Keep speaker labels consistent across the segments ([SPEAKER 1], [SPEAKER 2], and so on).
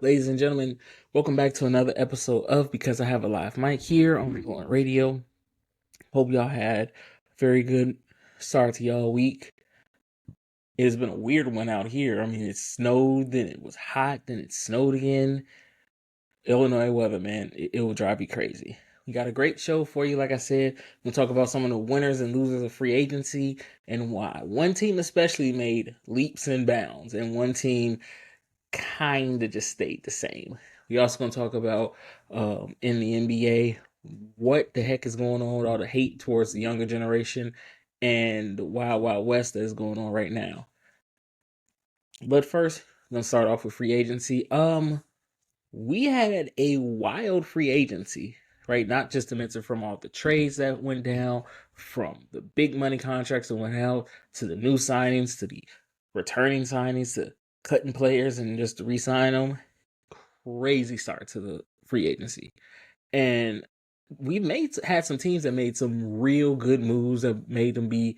[SPEAKER 1] ladies and gentlemen? Welcome back to another episode of Because I Have a Live Mic here on Reborn Radio. Hope y'all had a very good start to y'all week. It has been a weird one out here. I mean, it snowed, then it was hot, then it snowed again. Illinois weather, man, it will drive you crazy. We got a great show for you, like I said. We'll talk about some of the winners and losers of free agency and why. One team especially made leaps and bounds, and one team kind of just stayed the same. We also going to talk about in the NBA what the heck is going on with all the hate towards the younger generation and the Wild Wild West that is going on right now. But first, I'm going to start off with free agency. We had a wild free agency, right? Not just to mention from all the trades that went down, from the big money contracts that went out, to the new signings, to the returning signings, to cutting players and just to re-sign them. Crazy start to the free agency. And we've had some teams that made some real good moves that made them be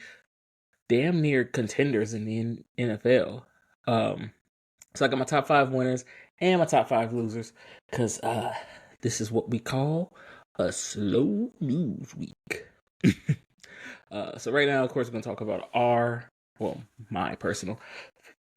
[SPEAKER 1] damn near contenders in the NFL. So I got my top 5 winners and my top 5 losers, because this is what we call a slow news week. So right now, of course, we're going to talk about my personal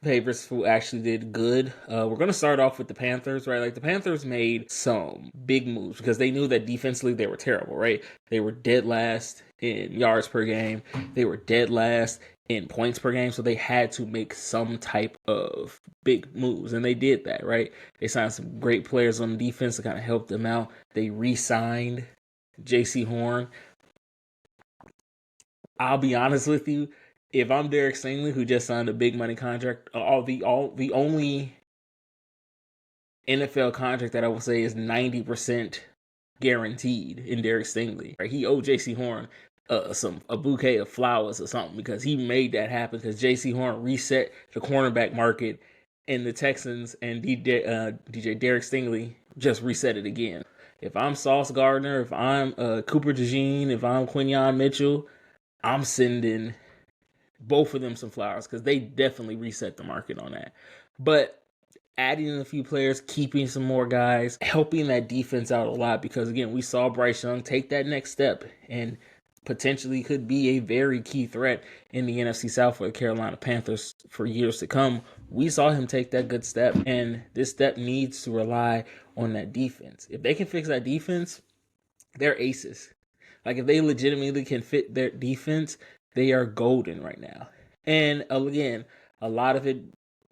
[SPEAKER 1] favorites who actually did good. We're going to start off with the Panthers, right? Like, the Panthers made some big moves because they knew that defensively they were terrible, right? They were dead last in yards per game. They were dead last in points per game. So they had to make some type of big moves. And they did that, right? They signed some great players on defense to kind of help them out. They re-signed J.C. Horn. I'll be honest with you. If I'm Derek Stingley, who just signed a big money contract, the only NFL contract that I will say is 90% guaranteed in Derek Stingley. Right? He owed J.C. Horn a bouquet of flowers or something, because he made that happen, because J.C. Horn reset the cornerback market, and the Texans and DJ Derek Stingley just reset it again. If I'm Sauce Gardner, if I'm Cooper DeJean, if I'm Quinyon Mitchell, I'm sending both of them some flowers, because they definitely reset the market on that. But adding in a few players, keeping some more guys, helping that defense out a lot, because again, we saw Bryce Young take that next step and potentially could be a very key threat in the NFC South for the Carolina Panthers for years to come. We saw him take that good step, and this step needs to rely on that defense. If they can fix that defense, they're aces. Like, if they legitimately can fit their defense, they are golden right now. And again, a lot of it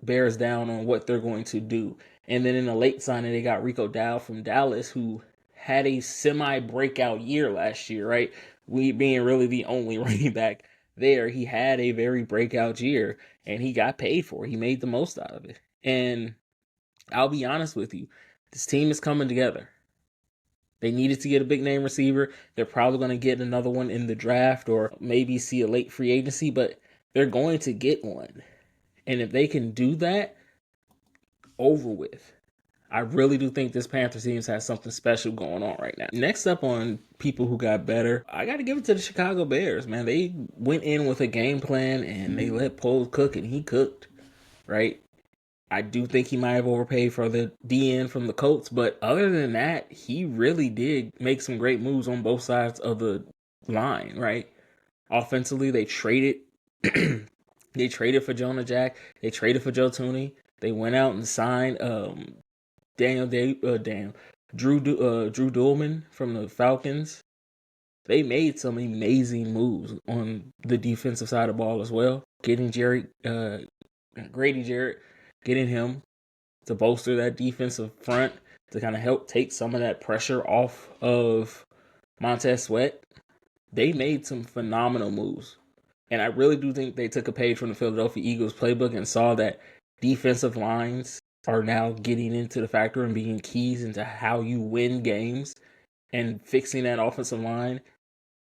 [SPEAKER 1] bears down on what they're going to do. And then in the late signing, they got Rico Dowd from Dallas, who had a semi-breakout year last year, right? We being really the only running back there. He had a very breakout year, and he got paid for it. He made the most out of it. And I'll be honest with you, this team is coming together. They needed to get a big name receiver. They're probably going to get another one in the draft, or maybe see a late free agency, but they're going to get one. And if they can do that, over with. I really do think this Panthers team has something special going on right now. Next up on people who got better, I got to give it to the Chicago Bears, man. They went in with a game plan, and they let Poles cook, and he cooked, right? I do think he might have overpaid for the DN from the Colts, but other than that, he really did make some great moves on both sides of the line, right? Offensively, they traded they traded for Jonah Jack, they traded for Joe Tooney, they went out and signed Drew Doolman from the Falcons. They made some amazing moves on the defensive side of the ball as well. Getting Grady Jarrett, getting him to bolster that defensive front to kind of help take some of that pressure off of Montez Sweat. They made some phenomenal moves. And I really do think they took a page from the Philadelphia Eagles playbook and saw that defensive lines are now getting into the factor and being keys into how you win games, and fixing that offensive line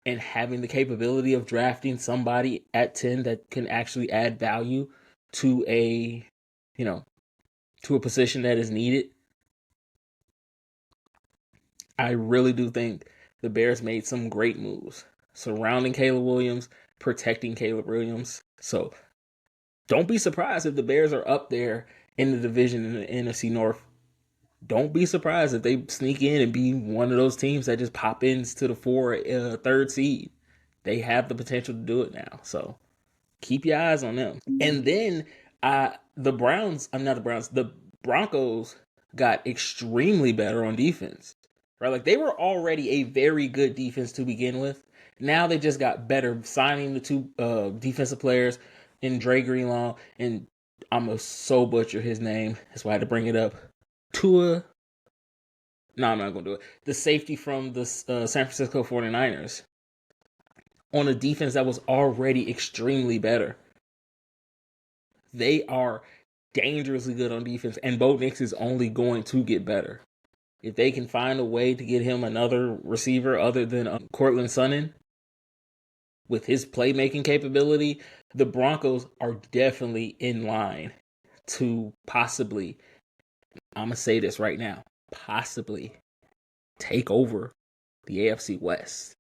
[SPEAKER 1] and having the capability of drafting somebody at 10 that can actually add value to a position that is needed. I really do think the Bears made some great moves surrounding Caleb Williams, protecting Caleb Williams. So don't be surprised if the Bears are up there in the division in the NFC North don't be surprised if they sneak in and be one of those teams that just pop into the third seed. They have the potential to do it now. So keep your eyes on them. And then the Browns, I'm not the Browns, the Broncos got extremely better on defense. Right? Like they were already a very good defense to begin with. Now they just got better signing the two defensive players in Dre Greenlaw and I'm going to so butcher his name. That's why I had to bring it up. Tua. No, I'm not going to do it. The safety from the San Francisco 49ers on a defense that was already extremely better. They are dangerously good on defense, and Bo Nix is only going to get better. If they can find a way to get him another receiver other than Cortland Sutton with his playmaking capability, the Broncos are definitely in line to possibly, I'm going to say this right now, possibly take over the AFC West.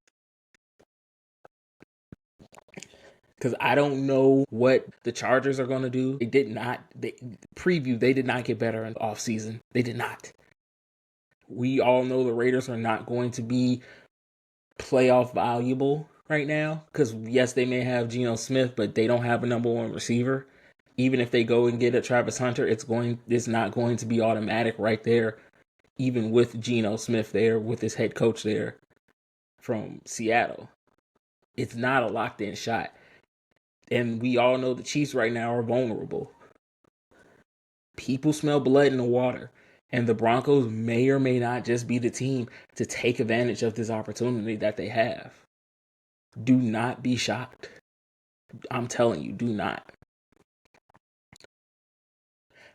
[SPEAKER 1] Because I don't know what the Chargers are going to do. They did not get better in the offseason. They did not. We all know the Raiders are not going to be playoff valuable right now. Because, yes, they may have Geno Smith, but they don't have a number one receiver. Even if they go and get a Travis Hunter, it's not going to be automatic right there. Even with Geno Smith there, with his head coach there from Seattle. It's not a locked in shot. And we all know the Chiefs right now are vulnerable. People smell blood in the water. And the Broncos may or may not just be the team to take advantage of this opportunity that they have. Do not be shocked. I'm telling you, do not.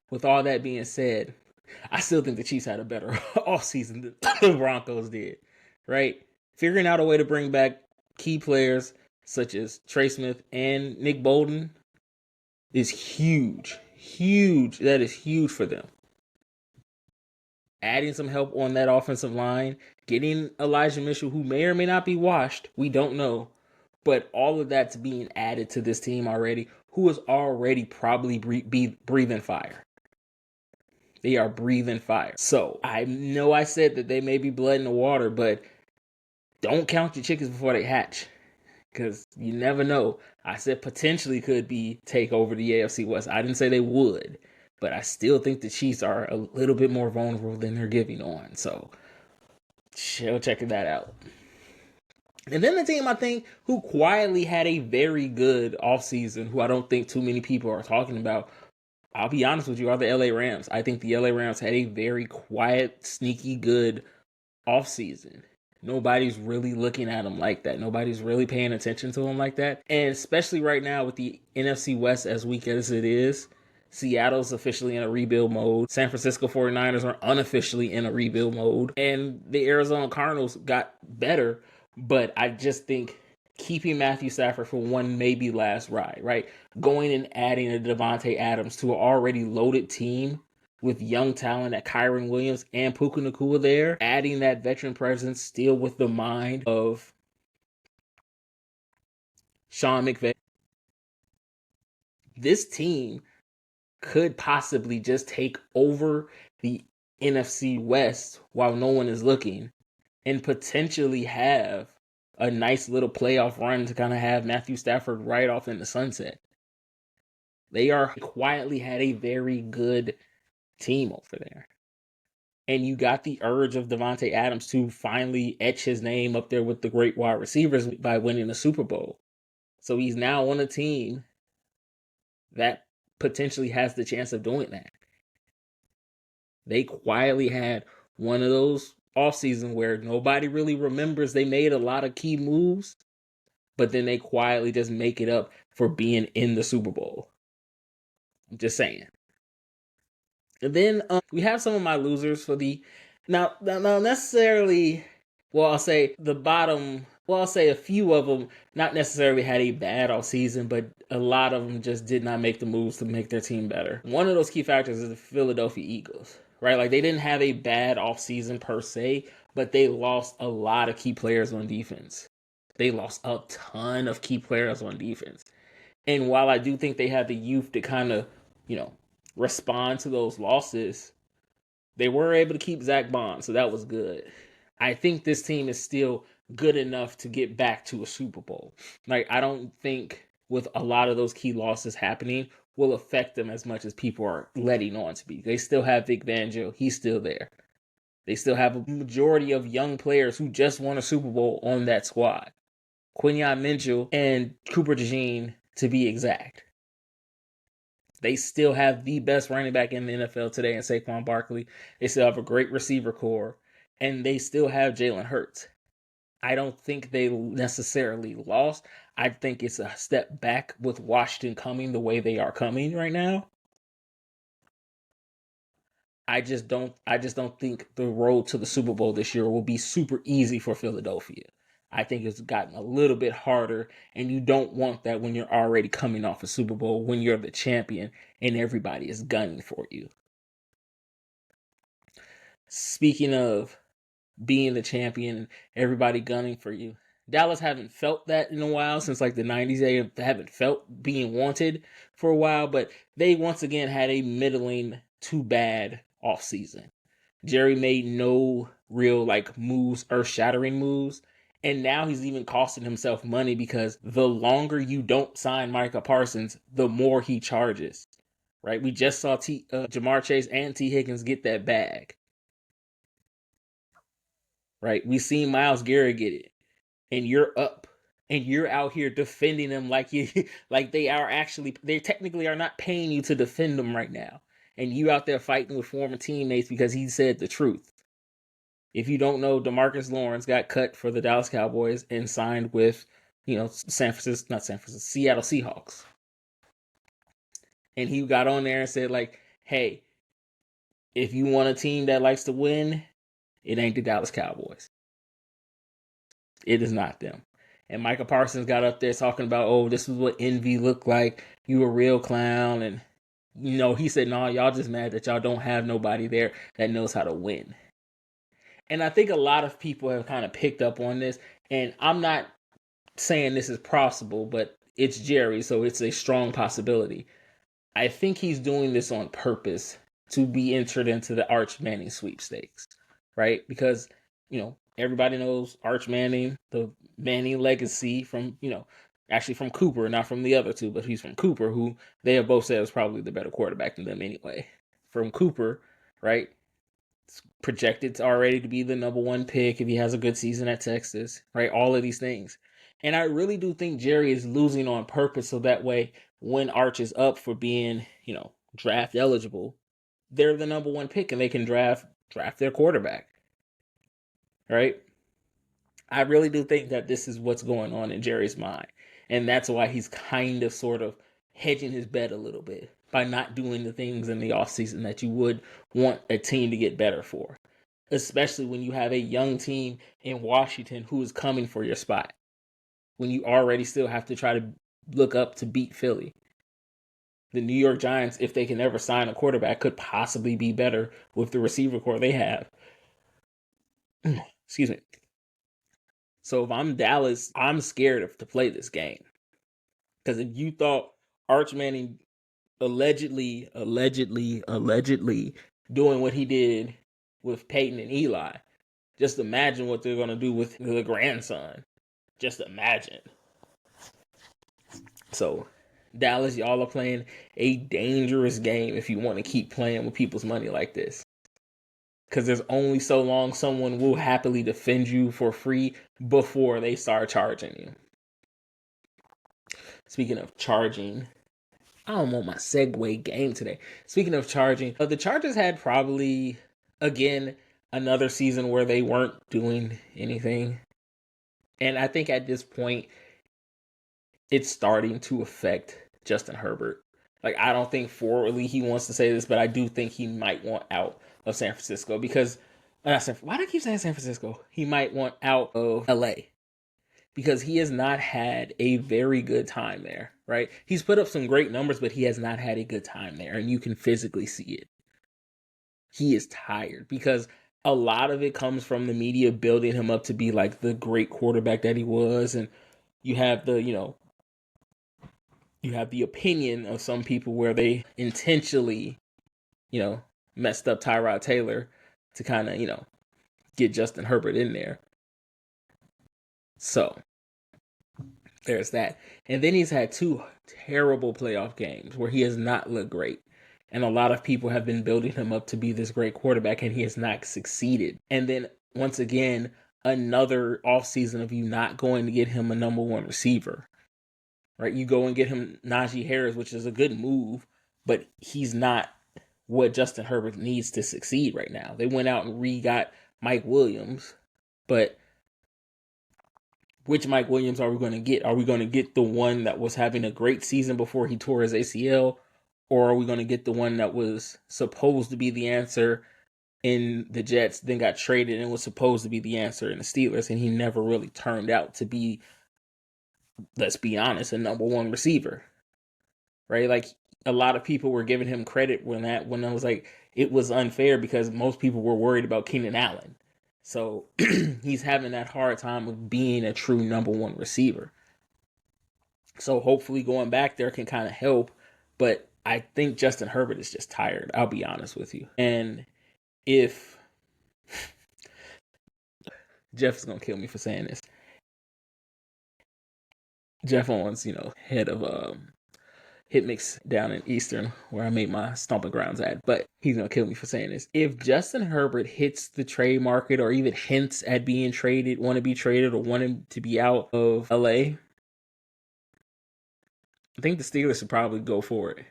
[SPEAKER 1] With all that being said, I still think the Chiefs had a better offseason than the Broncos did. Right? Figuring out a way to bring back key players such as Trey Smith and Nick Bolton is huge. Huge. That is huge for them. Adding some help on that offensive line, getting Elijah Mitchell, who may or may not be washed, we don't know. But all of that's being added to this team already, who is already probably breathing fire. They are breathing fire. So I know I said that they may be blood in the water, but don't count your chickens before they hatch. Because you never know. I said potentially could be take over the AFC West. I didn't say they would. But I still think the Chiefs are a little bit more vulnerable than they're giving on. So, checking that out. And then the team, I think, who quietly had a very good offseason, who I don't think too many people are talking about, I'll be honest with you, are the LA Rams. I think the LA Rams had a very quiet, sneaky good offseason. Nobody's really looking at them like that. Nobody's really paying attention to them like that. And especially right now with the NFC West as weak as it is, Seattle's officially in a rebuild mode. San Francisco 49ers are unofficially in a rebuild mode. And the Arizona Cardinals got better. But I just think keeping Matthew Stafford for one maybe last ride, right? Going and adding a Devontae Adams to an already loaded team with young talent at Kyron Williams and Puka Nacua there, adding that veteran presence still with the mind of Sean McVay. This team could possibly just take over the NFC West while no one is looking and potentially have a nice little playoff run to kind of have Matthew Stafford right off in the sunset. They are quietly had a very good team over there. And you got the urge of Devontae Adams to finally etch his name up there with the great wide receivers by winning the Super Bowl. So he's now on a team that potentially has the chance of doing that. They quietly had one of those off seasons where nobody really remembers they made a lot of key moves, but then they quietly just make it up for being in the Super Bowl. I'm just saying. And then we have some of my losers for the now necessarily. Well, I'll say the bottom. Well, I'll say a few of them not necessarily had a bad off season, but a lot of them just did not make the moves to make their team better. One of those key factors is the Philadelphia Eagles, right? Like they didn't have a bad off season per se, but they lost a lot of key players on defense. They lost a ton of key players on defense. And while I do think they had the youth to kind of, respond to those losses, They were able to keep Zach Bond, so that was good. I think this team is still good enough to get back to a Super Bowl. Like, I don't think with a lot of those key losses happening will affect them as much as people are letting on to be. They still have Vic Fangio. He's still there. They still have a majority of young players who just won a Super Bowl on that squad. Quinyon Mitchell and Cooper DeJean, to be exact. They still have the best running back in the NFL today in Saquon Barkley. They still have a great receiver core, and they still have Jalen Hurts. I don't think they necessarily lost. I think it's a step back with Washington coming the way they are coming right now. I just don't think the road to the Super Bowl this year will be super easy for Philadelphia. I think it's gotten a little bit harder, and you don't want that when you're already coming off a Super Bowl, when you're the champion and everybody is gunning for you. Speaking of being the champion and everybody gunning for you, Dallas haven't felt that in a while, since like the 90s. They haven't felt being wanted for a while, but they once again had a middling to bad offseason. Jerry made no real like moves, earth-shattering moves. And now he's even costing himself money, because the longer you don't sign Micah Parsons, the more he charges. Right? We just saw Jamar Chase and T. Higgins get that bag. Right? We seen Myles Garrett get it, and you're up, and you're out here defending them like you, like they technically are not paying you to defend them right now, and you out there fighting with former teammates because he said the truth. If you don't know, DeMarcus Lawrence got cut for the Dallas Cowboys and signed with, Seattle Seahawks. And he got on there and said, like, hey, if you want a team that likes to win, it ain't the Dallas Cowboys. It is not them. And Micah Parsons got up there talking about, oh, this is what envy looked like. You a real clown. And, he said, no, y'all just mad that y'all don't have nobody there that knows how to win. And I think a lot of people have kind of picked up on this. And I'm not saying this is possible, but it's Jerry, so it's a strong possibility. I think he's doing this on purpose to be entered into the Arch Manning sweepstakes, right? Because, everybody knows Arch Manning, the Manning legacy from, actually from Cooper, not from the other two, but he's from Cooper, who they have both said was probably the better quarterback than them anyway. From Cooper, right? Projected already to be the number one pick if he has a good season at Texas, right? All of these things. And I really do think Jerry is losing on purpose, so that way when Arch is up for being, draft eligible, they're the number one pick and they can draft their quarterback. Right? I really do think that this is what's going on in Jerry's mind. And that's why he's kind of sort of hedging his bet a little bit by not doing the things in the offseason that you would want a team to get better for. Especially when you have a young team in Washington who is coming for your spot, when you already still have to try to look up to beat Philly. The New York Giants, if they can ever sign a quarterback, could possibly be better with the receiver core they have. Excuse me. So if I'm Dallas, I'm scared to play this game. Because if you thought Arch Manning allegedly doing what he did with Peyton and Eli, just imagine what they're going to do with the grandson. Just imagine. So, Dallas, y'all are playing a dangerous game if you want to keep playing with people's money like this. Because there's only so long someone will happily defend you for free before they start charging you. Speaking of charging, I don't want my segue game today. Speaking of charging, the Chargers had probably, again, another season where they weren't doing anything. And I think at this point, it's starting to affect Justin Herbert. Like, I don't think forwardly he wants to say this, but I do think he might want out of San Francisco because, why do I keep saying San Francisco? He might want out of LA because he has not had a very good time there, right? He's put up some great numbers, but he has not had a good time there, and you can physically see it. He is tired because a lot of it comes from the media building him up to be like the great quarterback that he was, and you have the opinion of some people where they intentionally, messed up Tyrod Taylor to kind of, get Justin Herbert in there. So there's that. And then he's had 2 terrible playoff games where he has not looked great. And a lot of people have been building him up to be this great quarterback, and he has not succeeded. And then, once again, another offseason of you not going to get him a number 1 receiver. Right? You go and get him Najee Harris, which is a good move, but he's not what Justin Herbert needs to succeed right now. They went out and re-got Mike Williams, but which Mike Williams are we going to get? Are we going to get the one that was having a great season before he tore his ACL? Or are we going to get the one that was supposed to be the answer in the Jets, then got traded and was supposed to be the answer in the Steelers, and he never really turned out to be, let's be honest, a number 1 receiver, right? Like, a lot of people were giving him credit when I was like, it was unfair because most people were worried about Keenan Allen. So he's having that hard time of being a true number 1 receiver. So hopefully going back there can kind of help, but I think Justin Herbert is just tired. I'll be honest with you. And if Jeff's gonna kill me for saying this, Jeff Owens, head of Hit Mix down in Eastern, where I made my stomping grounds at, but he's gonna kill me for saying this. If Justin Herbert hits the trade market or even hints at being traded, want to be traded, or wanting to be out of LA, I think the Steelers should probably go for it.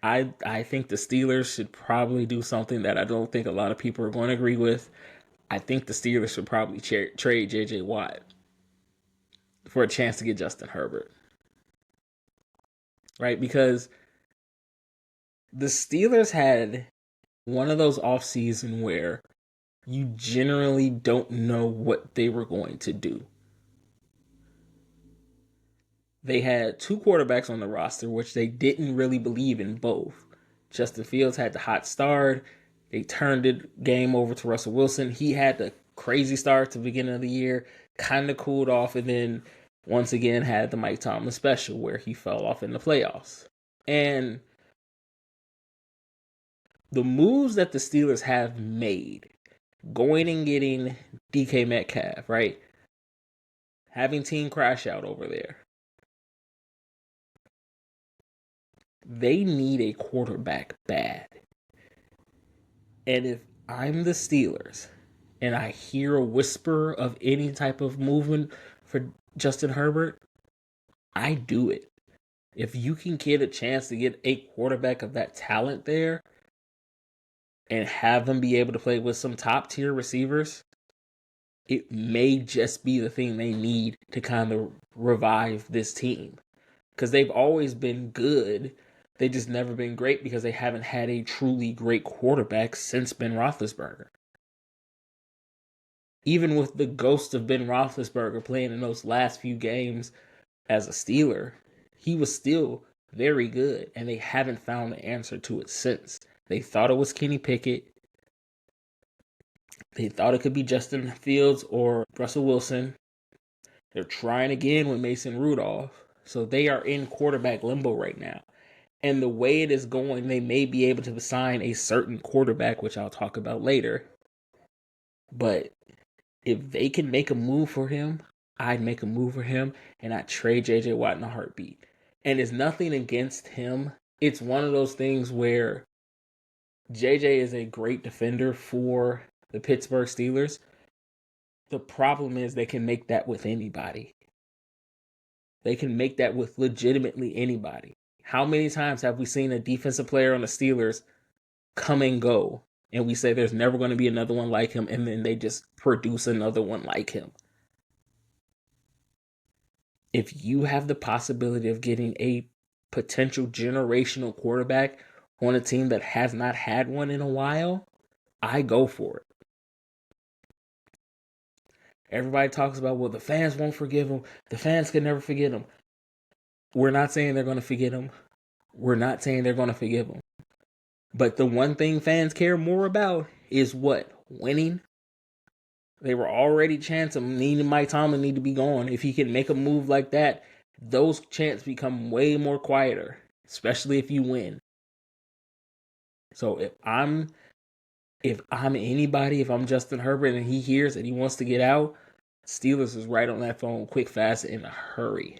[SPEAKER 1] I think the Steelers should probably do something that I don't think a lot of people are going to agree with. I think the Steelers should probably trade J.J. Watt for a chance to get Justin Herbert. Right? Because the Steelers had one of those off season where you generally don't know what they were going to do. They had 2 quarterbacks on the roster, which they didn't really believe in both. Justin Fields had the hot start. They turned the game over to Russell Wilson. He had the crazy start to the beginning of the year, kind of cooled off, and then once again had the Mike Tomlin special where he fell off in the playoffs. And the moves that the Steelers have made, going and getting DK Metcalf, right? Having team crash out over there. They need a quarterback bad. And if I'm the Steelers and I hear a whisper of any type of movement for Justin Herbert, I do it. If you can get a chance to get a quarterback of that talent there and have them be able to play with some top tier receivers, it may just be the thing they need to kind of revive this team. Because they've always been good. They just never been great because they haven't had a truly great quarterback since Ben Roethlisberger. Even with the ghost of Ben Roethlisberger playing in those last few games as a Steeler, he was still very good, and they haven't found the answer to it since. They thought it was Kenny Pickett. They thought it could be Justin Fields or Russell Wilson. They're trying again with Mason Rudolph. So they are in quarterback limbo right now. And the way it is going, they may be able to sign a certain quarterback, which I'll talk about later. But if they can make a move for him, I'd make a move for him, and I'd trade J.J. Watt in a heartbeat. And it's nothing against him. It's one of those things where J.J. is a great defender for the Pittsburgh Steelers. The problem is they can make that with anybody. They can make that with legitimately anybody. How many times have we seen a defensive player on the Steelers come and go, and we say there's never going to be another one like him, and then they just produce another one like him? If you have the possibility of getting a potential generational quarterback on a team that has not had one in a while, I go for it. Everybody talks about, well, the fans won't forgive him. The fans can never forget him. We're not saying they're going to forget him. We're not saying they're going to forgive him. But the one thing fans care more about is what? Winning. They were already chancing needing Mike Tomlin need to be gone. If he can make a move like that, those chants become way more quieter, especially if you win. So if I'm anybody, if I'm Justin Herbert and he hears and he wants to get out, Steelers is right on that phone, quick, fast, in a hurry.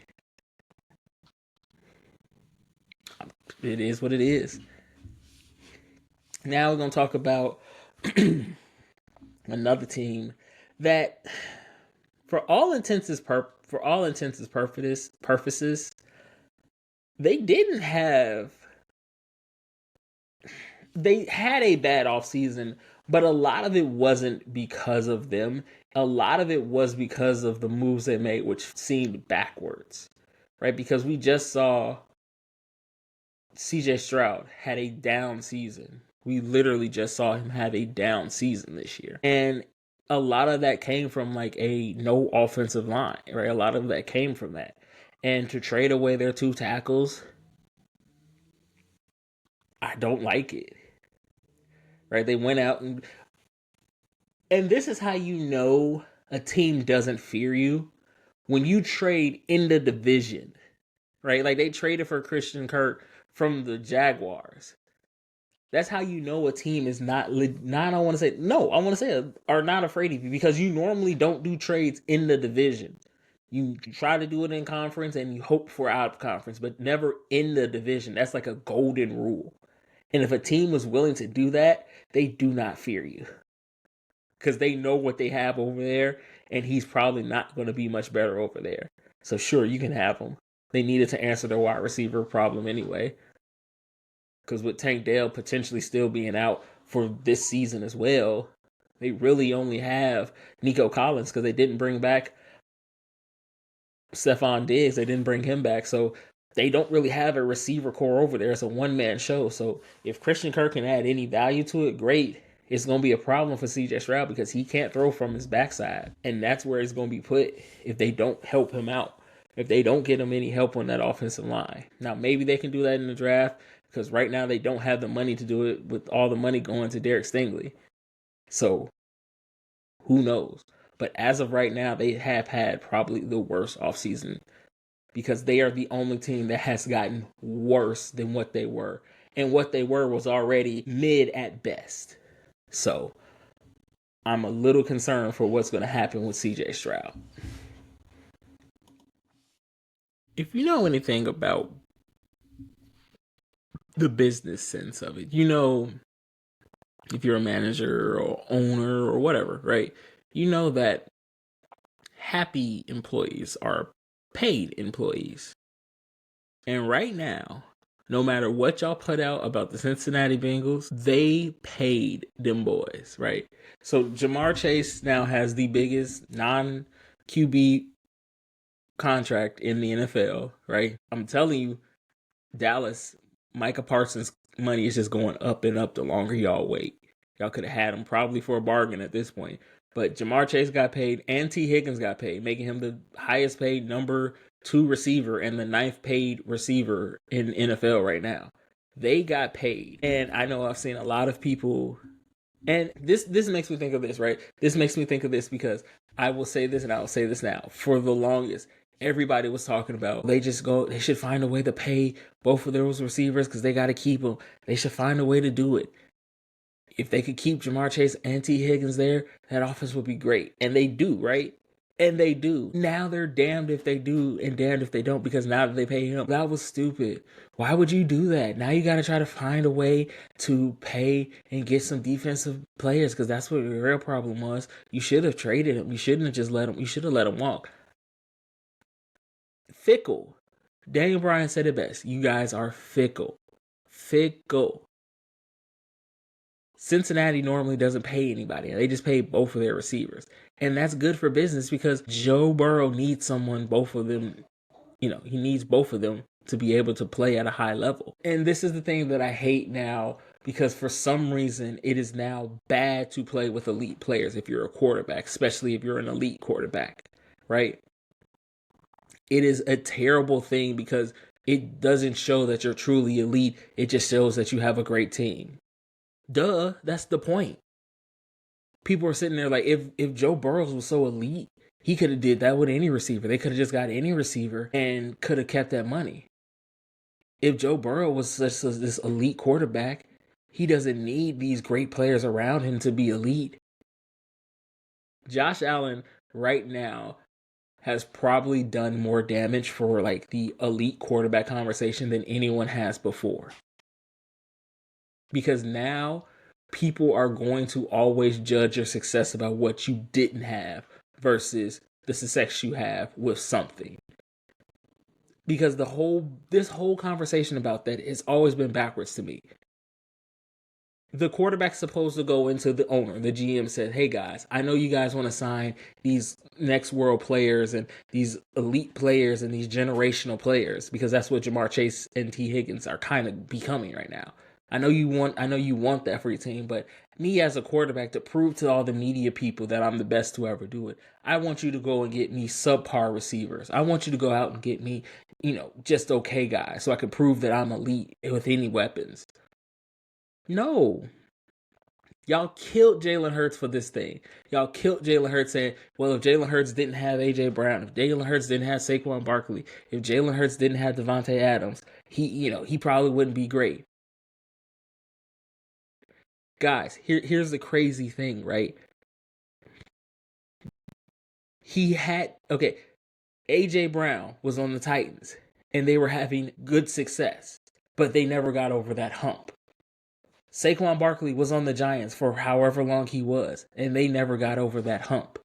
[SPEAKER 1] It is what it is. Now we're gonna talk about another team that, for all intents and purposes, they didn't have. They had a bad offseason, but a lot of it wasn't because of them. A lot of it was because of the moves they made, which seemed backwards, right? Because we just saw CJ Stroud had a down season. We literally just saw him have a down season this year. And a lot of that came from like a no offensive line, right? A lot of that came from that. And to trade away their 2 tackles, I don't like it. Right? They went out and this is how you know a team doesn't fear you, when you trade in the division, right? Like they traded for Christian Kirk from the Jaguars. That's how you know a team is not I want to say are not afraid of you, because you normally don't do trades in the division. You try to do it in conference and you hope for out of conference, but never in the division. That's like a golden rule. And if a team was willing to do that, they do not fear you, because they know what they have over there, and he's probably not going to be much better over there. So sure, you can have him. They needed to answer their wide receiver problem anyway, because with Tank Dell potentially still being out for this season as well, they really only have Nico Collins, because they didn't bring back Stephon Diggs. They didn't bring him back. So they don't really have a receiver core over there. It's a one-man show. So if Christian Kirk can add any value to it, great. It's going to be a problem for CJ Stroud, because he can't throw from his backside. And that's where he's going to be put if they don't help him out, if they don't get him any help on that offensive line. Now, maybe they can do that in the draft, because right now they don't have the money to do it, with all the money going to Derek Stingley. So who knows? But as of right now, they have had probably the worst offseason, because they are the only team that has gotten worse than what they were. And what they were was already mid at best. So I'm a little concerned for what's going to happen with CJ Stroud. If you know anything about the business sense of it, you know, if you're a manager or owner or whatever, right? You know that happy employees are paid employees. And right now, no matter what y'all put out about the Cincinnati Bengals, they paid them boys, right? So Jamar Chase now has the biggest non-QB contract in the NFL, right? I'm telling you, Dallas, Micah Parsons' money is just going up and up the longer y'all wait. Y'all could have had him probably for a bargain at this point. But Jamar Chase got paid and T. Higgins got paid, making him the highest paid number 2 receiver and the 9th paid receiver in NFL right now. They got paid. And I know I've seen a lot of people, and this makes me think of this, right? This makes me think of this because I will say this and I will say this now. For the longest, everybody was talking about they should find a way to pay both of those receivers because they got to keep them. They should find a way to do it. If they could keep Jamar Chase and T. Higgins there, that offense would be great. And they do, right? And they do. Now they're damned if they do and damned if they don't, because now that they pay him. That was stupid. Why would you do that? Now you got to try to find a way to pay and get some defensive players, because that's what the real problem was. You should have traded him. You shouldn't have just let him. You should have let him walk. Fickle. Daniel Bryan said it best. You guys are fickle. Fickle. Cincinnati normally doesn't pay anybody. They just pay both of their receivers. And that's good for business, because Joe Burrow needs both of them, he needs both of them to be able to play at a high level. And this is the thing that I hate now, because for some reason it is now bad to play with elite players if you're a quarterback, especially if you're an elite quarterback, right? It is a terrible thing, because it doesn't show that you're truly elite. It just shows that you have a great team. Duh, that's the point. People are sitting there like, if Joe Burrow was so elite, he could have did that with any receiver. They could have just got any receiver and could have kept that money. If Joe Burrow was this elite quarterback, He doesn't need these great players around him to be elite. Josh Allen right now has probably done more damage for like the elite quarterback conversation than anyone has before. Because now people are going to always judge your success about what you didn't have versus the success you have with something. Because this whole conversation about that has always been backwards to me. The quarterback's supposed to go into the owner. The GM said, hey guys, I know you guys want to sign these next world players and these elite players and these generational players, because that's what Jamar Chase and T. Higgins are kind of becoming right now. I know you want that for your team, but me as a quarterback, to prove to all the media people that I'm the best to ever do it, I want you to go and get me subpar receivers. I want you to go out and get me, just okay guys, so I can prove that I'm elite with any weapons. No. Y'all killed Jalen Hurts for this thing. Y'all killed Jalen Hurts saying, well, if Jalen Hurts didn't have A.J. Brown, if Jalen Hurts didn't have Saquon Barkley, if Jalen Hurts didn't have Devontae Adams, he probably wouldn't be great. Guys, here's the crazy thing, right? A.J. Brown was on the Titans, and they were having good success, but they never got over that hump. Saquon Barkley was on the Giants for however long he was, and they never got over that hump.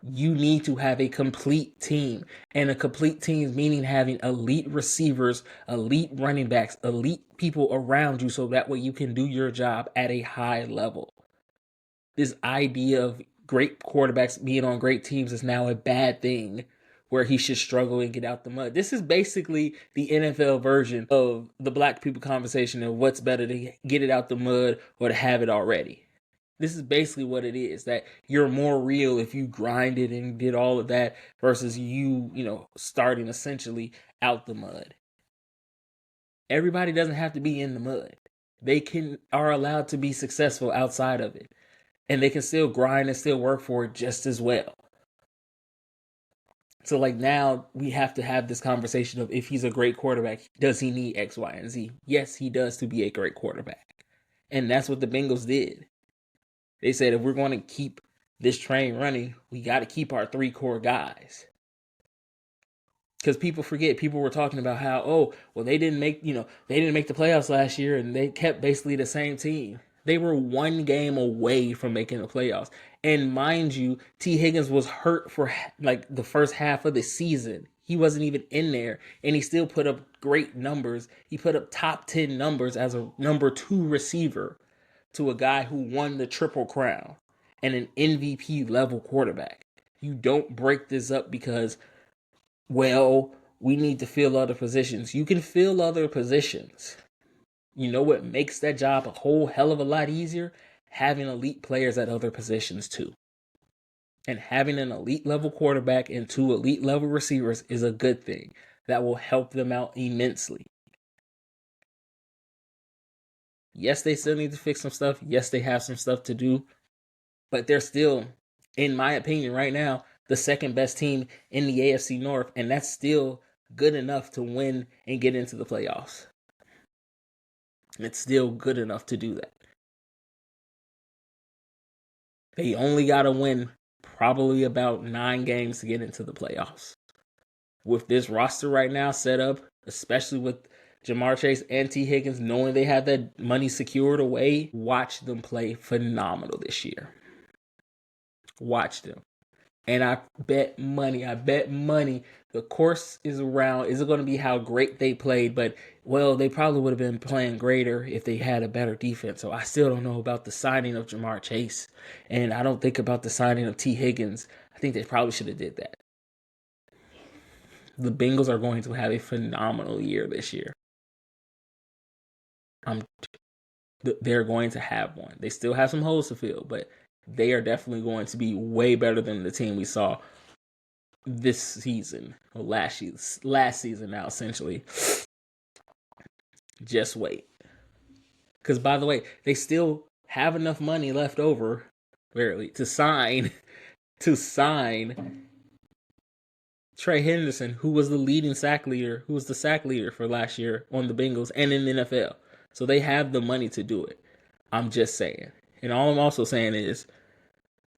[SPEAKER 1] You need to have a complete team, and a complete team meaning having elite receivers, elite running backs, elite people around you, so that way you can do your job at a high level. This idea of great quarterbacks being on great teams is now a bad thing, where he should struggle and get out the mud. This is basically the NFL version of the black people conversation of what's better, to get it out the mud or to have it already. This is basically what it is, that you're more real if you grinded and did all of that versus you starting essentially out the mud. Everybody doesn't have to be in the mud. They are allowed to be successful outside of it. And they can still grind and still work for it just as well. So like now we have to have this conversation of, if he's a great quarterback, does he need X, Y, and Z? Yes, he does, to be a great quarterback. And that's what the Bengals did. They said, if we're going to keep this train running, we got to keep our 3 core guys. Because people forget, people were talking about how, they didn't make the playoffs last year, and they kept basically the same team. They were 1 game away from making the playoffs. And mind you, T. Higgins was hurt for like the first half of the season. He wasn't even in there, and he still put up great numbers. He put up top 10 numbers as a number 2 receiver to a guy who won the Triple Crown and an MVP level quarterback. You don't break this up because, we need to fill other positions. You can fill other positions. You know what makes that job a whole hell of a lot easier? Having elite players at other positions too. And having an elite level quarterback and 2 elite level receivers is a good thing. That will help them out immensely. Yes, they still need to fix some stuff. Yes, they have some stuff to do. But they're still, in my opinion right now, the second best team in the AFC North. And that's still good enough to win and get into the playoffs. It's still good enough to do that. They only got to win probably about 9 games to get into the playoffs. With this roster right now set up, especially with Jamar Chase and T. Higgins, knowing they have that money secured away, watch them play phenomenal this year. Watch them. And I bet money, the course is around. Is it going to be how great they played? But, they probably would have been playing greater if they had a better defense. So I still don't know about the signing of Jamar Chase. And I don't think about the signing of T. Higgins. I think they probably should have did that. The Bengals are going to have a phenomenal year this year. They're going to have one. They still have some holes to fill, but they are definitely going to be way better than the team we saw this season, or last season now, essentially. Just wait. Because, by the way, they still have enough money left over, barely, to sign Trey Henderson, who was the sack leader for last year on the Bengals and in the NFL. So they have the money to do it. I'm just saying. And all I'm also saying is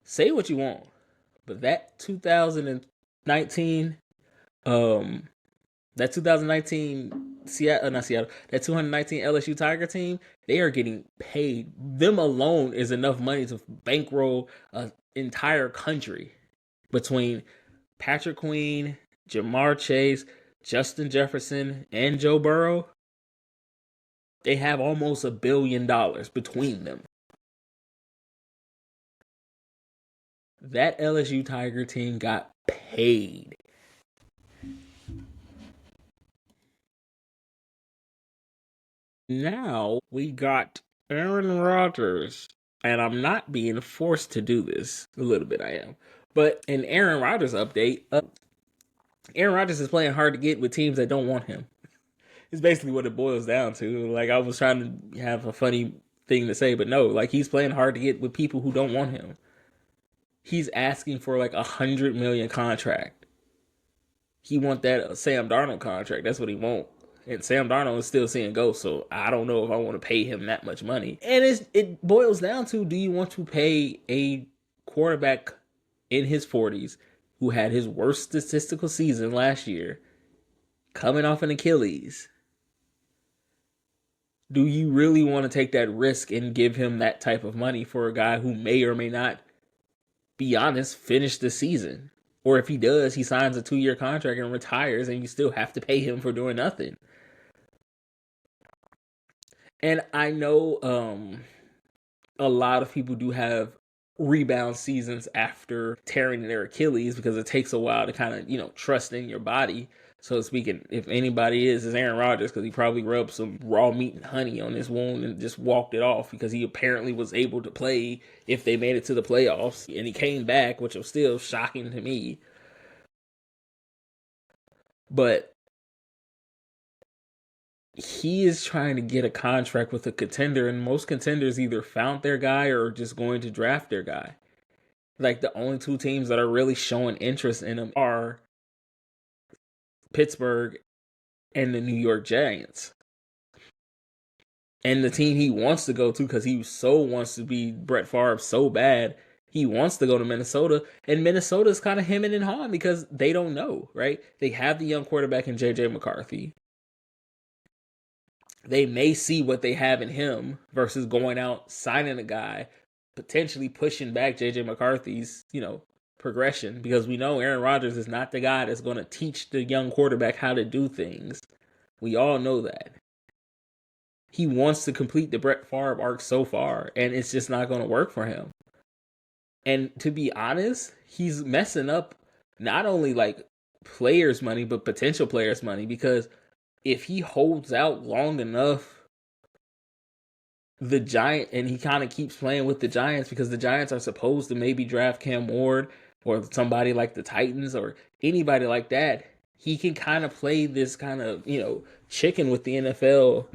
[SPEAKER 1] say what you want, but that 2019 um that 2019 Seattle, not Seattle, that 2019 LSU Tiger team, they are getting paid. Them alone is enough money to bankroll an entire country between Patrick Queen, Jamar Chase, Justin Jefferson, and Joe Burrow. They have almost $1 billion between them. That LSU Tiger team got paid. Now we got Aaron Rodgers, and I'm not being forced to do this. A little bit I am. But an Aaron Rodgers update, Aaron Rodgers is playing hard to get with teams that don't want him. It's basically what it boils down to. Like, I was trying to have a funny thing to say, but no, like, he's playing hard to get with people who don't want him. He's asking for like $100 million contract. He want that Sam Darnold contract. That's what he want. And Sam Darnold is still seeing ghosts, so I don't know if I want to pay him that much money. And it boils down to, do you want to pay a quarterback in his 40s who had his worst statistical season last year, coming off an Achilles? Do you really want to take that risk and give him that type of money for a guy who may or may not, be honest, finish the season? Or if he does, he signs a 2-year contract and retires, and you still have to pay him for doing nothing. And I know a lot of people do have rebound seasons after tearing their Achilles, because it takes a while to kind of, trust in your body. So speaking, if anybody is Aaron Rodgers, because he probably rubbed some raw meat and honey on his wound and just walked it off, because he apparently was able to play if they made it to the playoffs, and he came back, which was still shocking to me. But he is trying to get a contract with a contender, and most contenders either found their guy or are just going to draft their guy. Like, the only two teams that are really showing interest in him are Pittsburgh and the New York Giants. And the team he wants to go to, because he so wants to be Brett Favre so bad, he wants to go to Minnesota. And Minnesota's kind of hemming and hawing because they don't know, right? They have the young quarterback in J.J. McCarthy. They may see what they have in him versus going out, signing a guy, potentially pushing back J.J. McCarthy's, progression, because we know Aaron Rodgers is not the guy that's going to teach the young quarterback how to do things. We all know that. He wants to complete the Brett Favre arc so far, and it's just not going to work for him. And to be honest, he's messing up not only like players' money, but potential players' money, because if he holds out long enough, the Giant, and he kind of keeps playing with the Giants, because the Giants are supposed to maybe draft Cam Ward or somebody like the Titans or anybody like that, he can kind of play this kind of, chicken with the NFL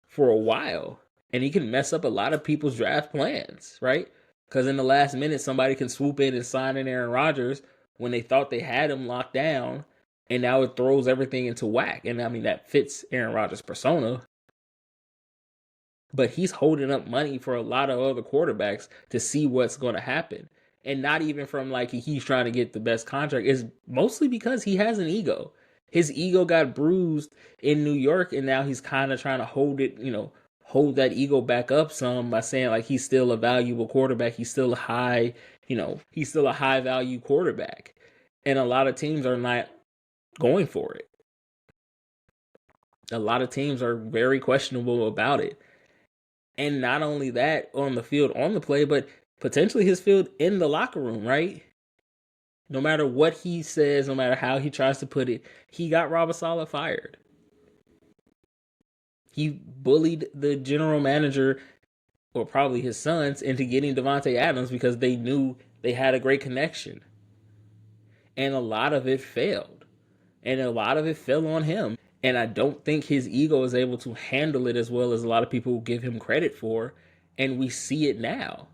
[SPEAKER 1] for a while, and he can mess up a lot of people's draft plans, right? Because in the last minute, somebody can swoop in and sign in Aaron Rodgers when they thought they had him locked down, and now it throws everything into whack. And I mean, that fits Aaron Rodgers' persona, but he's holding up money for a lot of other quarterbacks to see what's going to happen. And not even from like he's trying to get the best contract. It's mostly because he has an ego. His ego got bruised in New York, and now he's kind of trying to hold it, hold that ego back up some by saying like he's still a valuable quarterback. He's still a he's still a high value quarterback. And a lot of teams are not going for it. A lot of teams are very questionable about it. And not only that on the field, on the play, but potentially his field in the locker room, right? No matter what he says, no matter how he tries to put it, he got Robert Saleh fired. He bullied the general manager, or probably his sons, into getting Devontae Adams because they knew they had a great connection. And a lot of it failed. And a lot of it fell on him. And I don't think his ego is able to handle it as well as a lot of people give him credit for. And we see it now.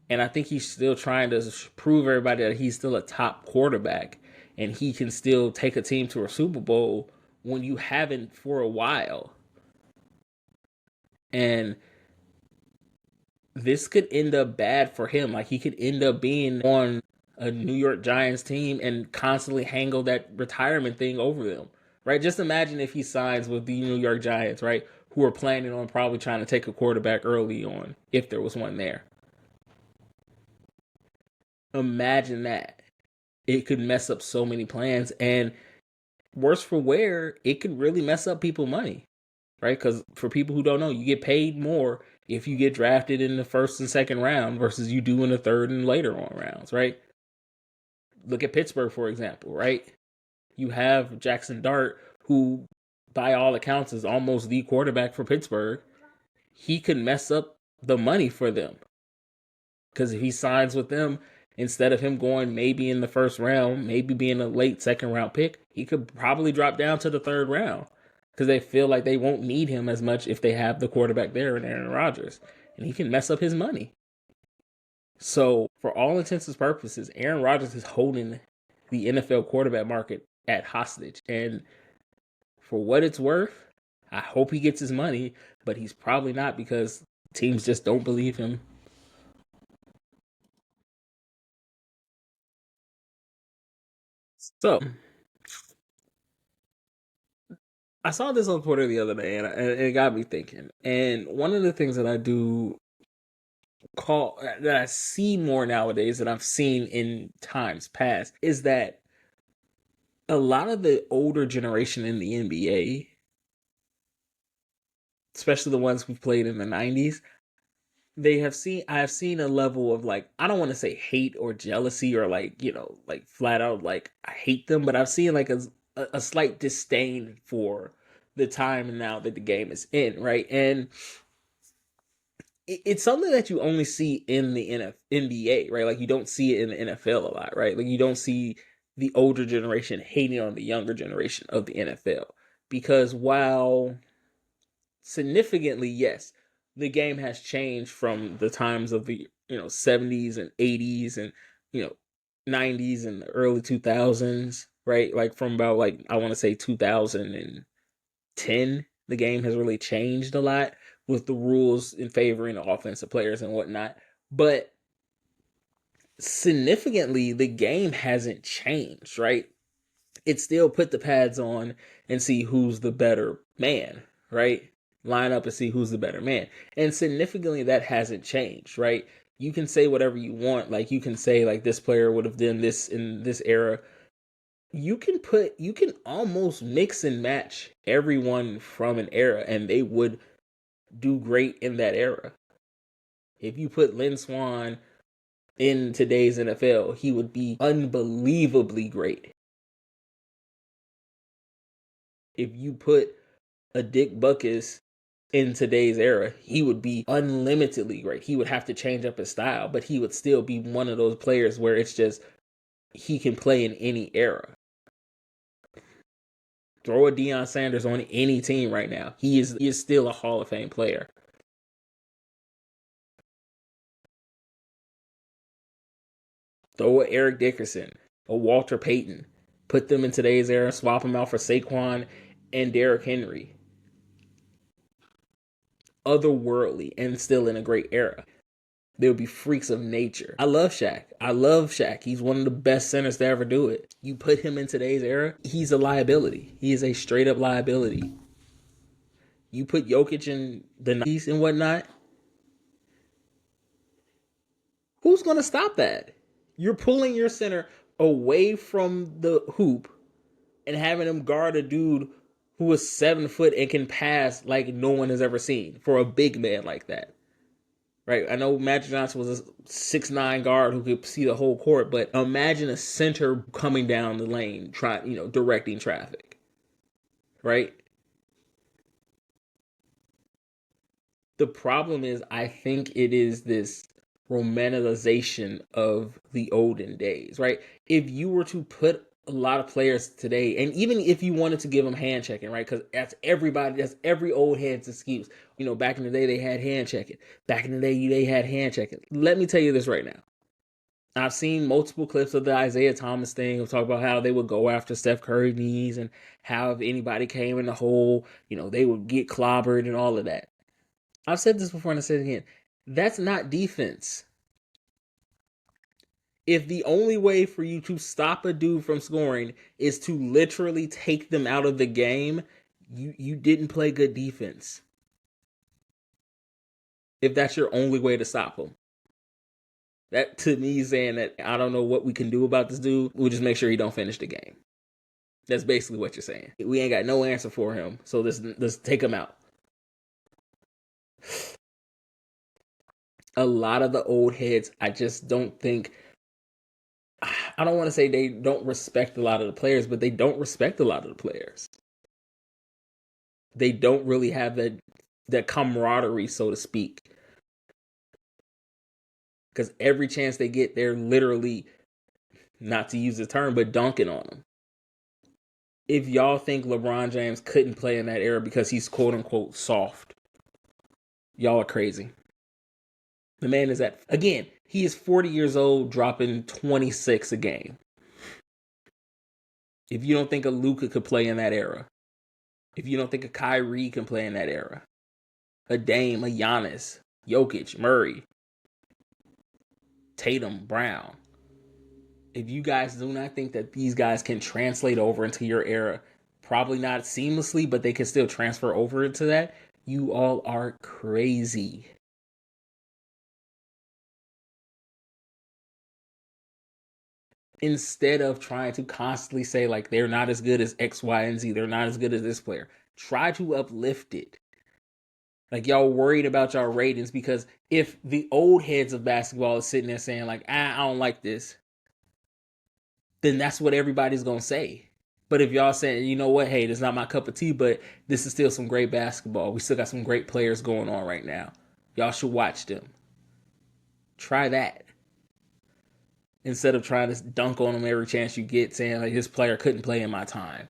[SPEAKER 1] And I think he's still trying to prove everybody that he's still a top quarterback and he can still take a team to a Super Bowl when you haven't for a while. And this could end up bad for him. Like he could end up being on a New York Giants team and constantly haggle that retirement thing over them. Right? Just imagine if he signs with the New York Giants, right? Who are planning on probably trying to take a quarterback early on, if there was one there. Imagine that. It could mess up so many plans. And worse for wear, it could really mess up people's money. Right? Because for people who don't know, you get paid more if you get drafted in the first and second round versus you do in the third and later on rounds, right? Look at Pittsburgh, for example, right? You have Jackson Dart, who, by all accounts, is almost the quarterback for Pittsburgh. He could mess up the money for them because if he signs with them, instead of him going maybe in the first round, maybe being a late second round pick, he could probably drop down to the third round because they feel like they won't need him as much if they have the quarterback there in Aaron Rodgers. And he can mess up his money. So, for all intents and purposes, Aaron Rodgers is holding the NFL quarterback market at hostage. And for what it's worth, I hope he gets his money, but he's probably not because teams just don't believe him. So, I saw this on Twitter the other day and it got me thinking. And one of the things that I do call that I see more nowadays that I've seen in times past is that a lot of the older generation in the NBA, especially the ones who played in the 90s, I have seen a level of like, I don't want to say hate or jealousy or like, like flat out like I hate them, but I've seen like a slight disdain for the time now that the game is in, right? And it's something that you only see in the NBA, right? Like you don't see it in the NFL a lot, right? Like you don't see the older generation hating on the younger generation of the NFL because while significantly, yes, the game has changed from the times of the 70s and 80s and you know 90s and the early 2000s, right? Like from about like I want to say 2010, the game has really changed a lot with the rules in favoring the offensive players and whatnot. But significantly, the game hasn't changed, right? It still put the pads on and see who's the better man, right? Line up and see who's the better man. And significantly, that hasn't changed, right? You can say whatever you want. Like, you can say, like, this player would have done this in this era. You can almost mix and match everyone from an era, and they would do great in that era. If you put Lynn Swan in today's NFL, he would be unbelievably great. If you put a Dick Buckus in today's era, he would be unlimitedly great. He would have to change up his style, but he would still be one of those players where it's just he can play in any era. Throw a Deion Sanders on any team right now. He is still a Hall of Fame player. Throw a Eric Dickerson, a Walter Payton. Put them in today's era, swap them out for Saquon and Derrick Henry. Otherworldly and still in a great era. They would be freaks of nature. I love Shaq. I love Shaq. He's one of the best centers to ever do it. You put him in today's era, he's a liability. He is a straight up liability. You put Jokic in the 90s and whatnot, who's going to stop that? You're pulling your center away from the hoop and having him guard a dude who is 7 foot and can pass like no one has ever seen for a big man like that. Right? I know Magic Johnson was a 6'9" guard who could see the whole court, but imagine a center coming down the lane, directing traffic. Right? The problem is, I think it is this romanticization of the olden days, right? If you were to put a lot of players today, and even if you wanted to give them hand checking, right? Because that's every old head's excuse. Back in the day they had hand checking. Back in the day they had hand checking. Let me tell you this right now. I've seen multiple clips of the Isaiah Thomas thing of talk about how they would go after Steph Curry knees and how if anybody came in the hole, they would get clobbered and all of that. I've said this before and I say it again. That's not defense. If the only way for you to stop a dude from scoring is to literally take them out of the game, you didn't play good defense. If that's your only way to stop him. That to me saying that I don't know what we can do about this dude. We'll just make sure he don't finish the game. That's basically what you're saying. We ain't got no answer for him, so let's take him out. A lot of the old heads, I just don't think. I don't want to say they don't respect a lot of the players, but they don't respect a lot of the players. They don't really have that camaraderie, so to speak. Because every chance they get, they're literally, not to use the term, but dunking on them. If y'all think LeBron James couldn't play in that era because he's quote unquote soft, y'all are crazy. The man is again, he is 40 years old, dropping 26 a game. If you don't think a Luka could play in that era, if you don't think a Kyrie can play in that era, a Dame, a Giannis, Jokic, Murray, Tatum, Brown, if you guys do not think that these guys can translate over into your era, probably not seamlessly, but they can still transfer over into that, you all are crazy. Instead of trying to constantly say, like, they're not as good as X, Y, and Z, they're not as good as this player, try to uplift it. Like, y'all worried about y'all ratings because if the old heads of basketball is sitting there saying, like, I don't like this, then that's what everybody's going to say. But if y'all saying, you know what, hey, this is not my cup of tea, but this is still some great basketball. We still got some great players going on right now. Y'all should watch them. Try that. Instead of trying to dunk on them every chance you get, saying, like, this player couldn't play in my time.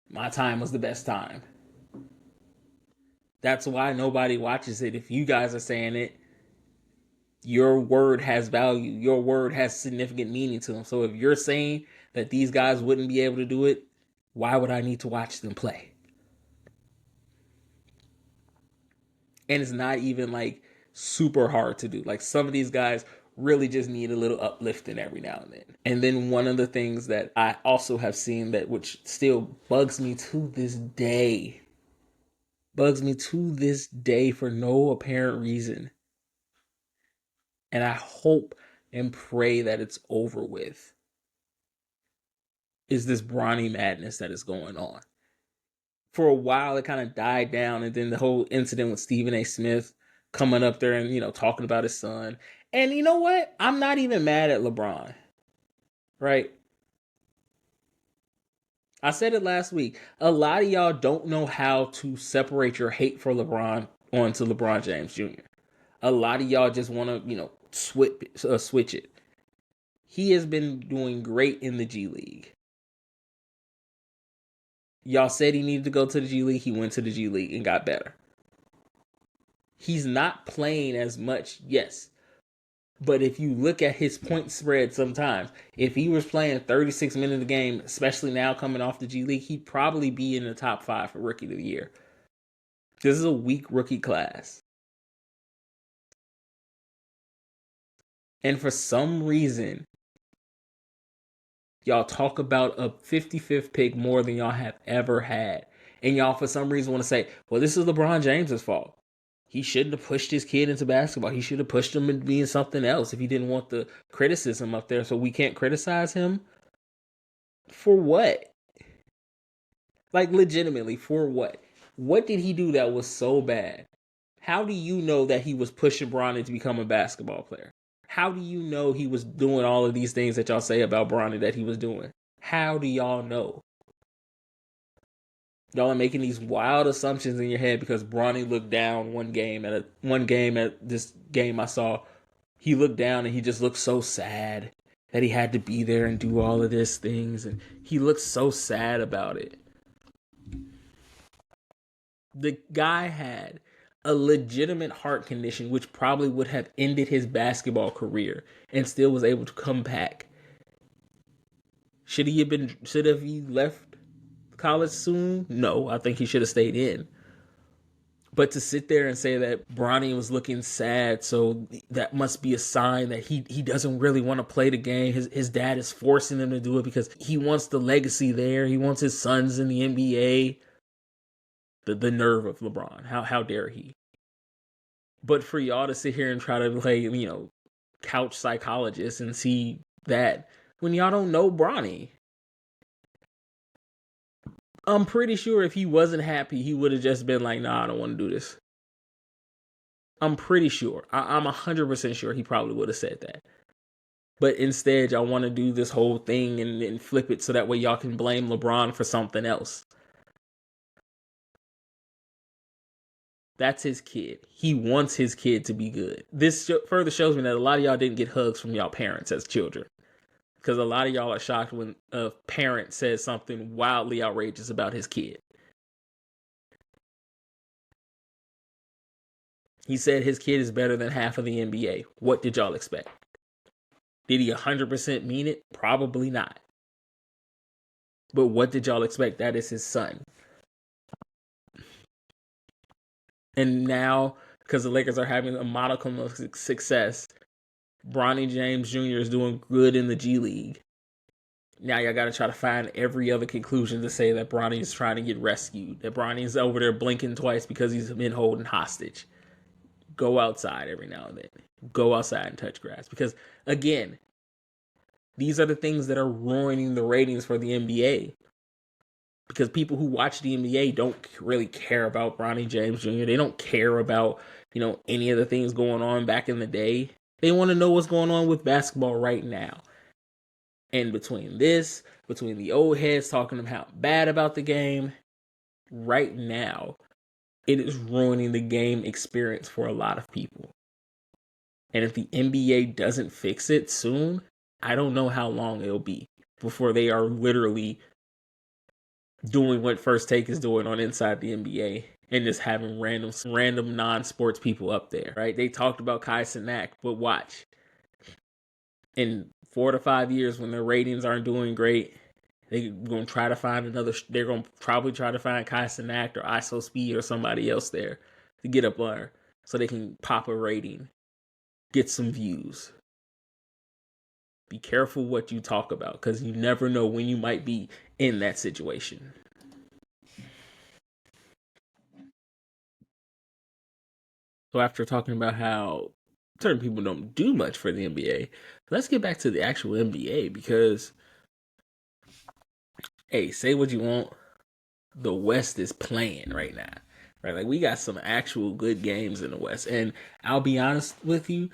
[SPEAKER 1] My time was the best time. That's why nobody watches it. If you guys are saying it, your word has value. Your word has significant meaning to them. So if you're saying that these guys wouldn't be able to do it, why would I need to watch them play? And it's not even like super hard to do. Like some of these guys really just need a little uplifting every now and then. And then one of the things that I also have seen that which still bugs me to this day, for no apparent reason. And I hope and pray that it's over with, is this Bronny madness that is going on. For a while, it kind of died down, and then the whole incident with Stephen A. Smith coming up there and, talking about his son. And you know what? I'm not even mad at LeBron, right? I said it last week. A lot of y'all don't know how to separate your hate for LeBron onto LeBron James Jr. A lot of y'all just want to, switch it. He has been doing great in the G League. Y'all said he needed to go to the G League. He went to the G League and got better. He's not playing as much, yes. But if you look at his point spread sometimes, if he was playing 36 minutes a game, especially now coming off the G League, he'd probably be in the top 5 for Rookie of the Year. This is a weak rookie class. And for some reason, y'all talk about a 55th pick more than y'all have ever had. And y'all, for some reason, want to say, well, this is LeBron James's fault. He shouldn't have pushed his kid into basketball. He should have pushed him into being something else if he didn't want the criticism up there. So we can't criticize him? For what? Like, legitimately, for what? What did he do that was so bad? How do you know that he was pushing Bronny to become a basketball player? How do you know he was doing all of these things that y'all say about Bronny that he was doing? How do y'all know? Y'all are making these wild assumptions in your head because Bronny looked down one game at this game I saw. He looked down and he just looked so sad that he had to be there and do all of these things, and he looked so sad about it. The guy had a legitimate heart condition which probably would have ended his basketball career and still was able to come back. Should he left college soon? No, I think he should have stayed in. But to sit there and say that Bronny was looking sad, so that must be a sign that he doesn't really want to play the game. His dad is forcing him to do it because he wants the legacy there. He wants his sons in the NBA. The nerve of LeBron. How dare he? But for y'all to sit here and try to play, couch psychologist and see that when y'all don't know Bronny. I'm pretty sure if he wasn't happy, he would have just been like, nah, I don't want to do this. I'm pretty sure. I'm 100% sure he probably would have said that. But instead, y'all want to do this whole thing and flip it so that way y'all can blame LeBron for something else. That's his kid. He wants his kid to be good. This further shows me that a lot of y'all didn't get hugs from y'all parents as children. Because a lot of y'all are shocked when a parent says something wildly outrageous about his kid. He said his kid is better than half of the NBA. What did y'all expect? Did he 100% mean it? Probably not. But what did y'all expect? That is his son. And now, because the Lakers are having a modicum of success, Bronny James Jr. is doing good in the G League. Now y'all got to try to find every other conclusion to say that Bronny is trying to get rescued. That Bronny is over there blinking twice because he's been holding hostage. Go outside every now and then. Go outside and touch grass. Because, again, these are the things that are ruining the ratings for the NBA. Because people who watch the NBA don't really care about Bronny James Jr. They don't care about, any of the things going on back in the day. They want to know what's going on with basketball right now. And between the old heads talking how bad about the game, right now, it is ruining the game experience for a lot of people. And if the NBA doesn't fix it soon, I don't know how long it'll be before they are literally doing what First Take is doing on Inside the NBA and just having random non-sports people up there, right? They talked about Kai Cenat, but watch. In 4 to 5 years when their ratings aren't doing great, they're going to try to find they're going to probably try to find Kai Cenat or ISO Speed or somebody else there to get up there so they can pop a rating, get some views. Be careful what you talk about because you never know when you might be in that situation. So after talking about how certain people don't do much for the NBA, let's get back to the actual NBA because, hey, say what you want, the West is playing right now, right? Like we got some actual good games in the West, and I'll be honest with you,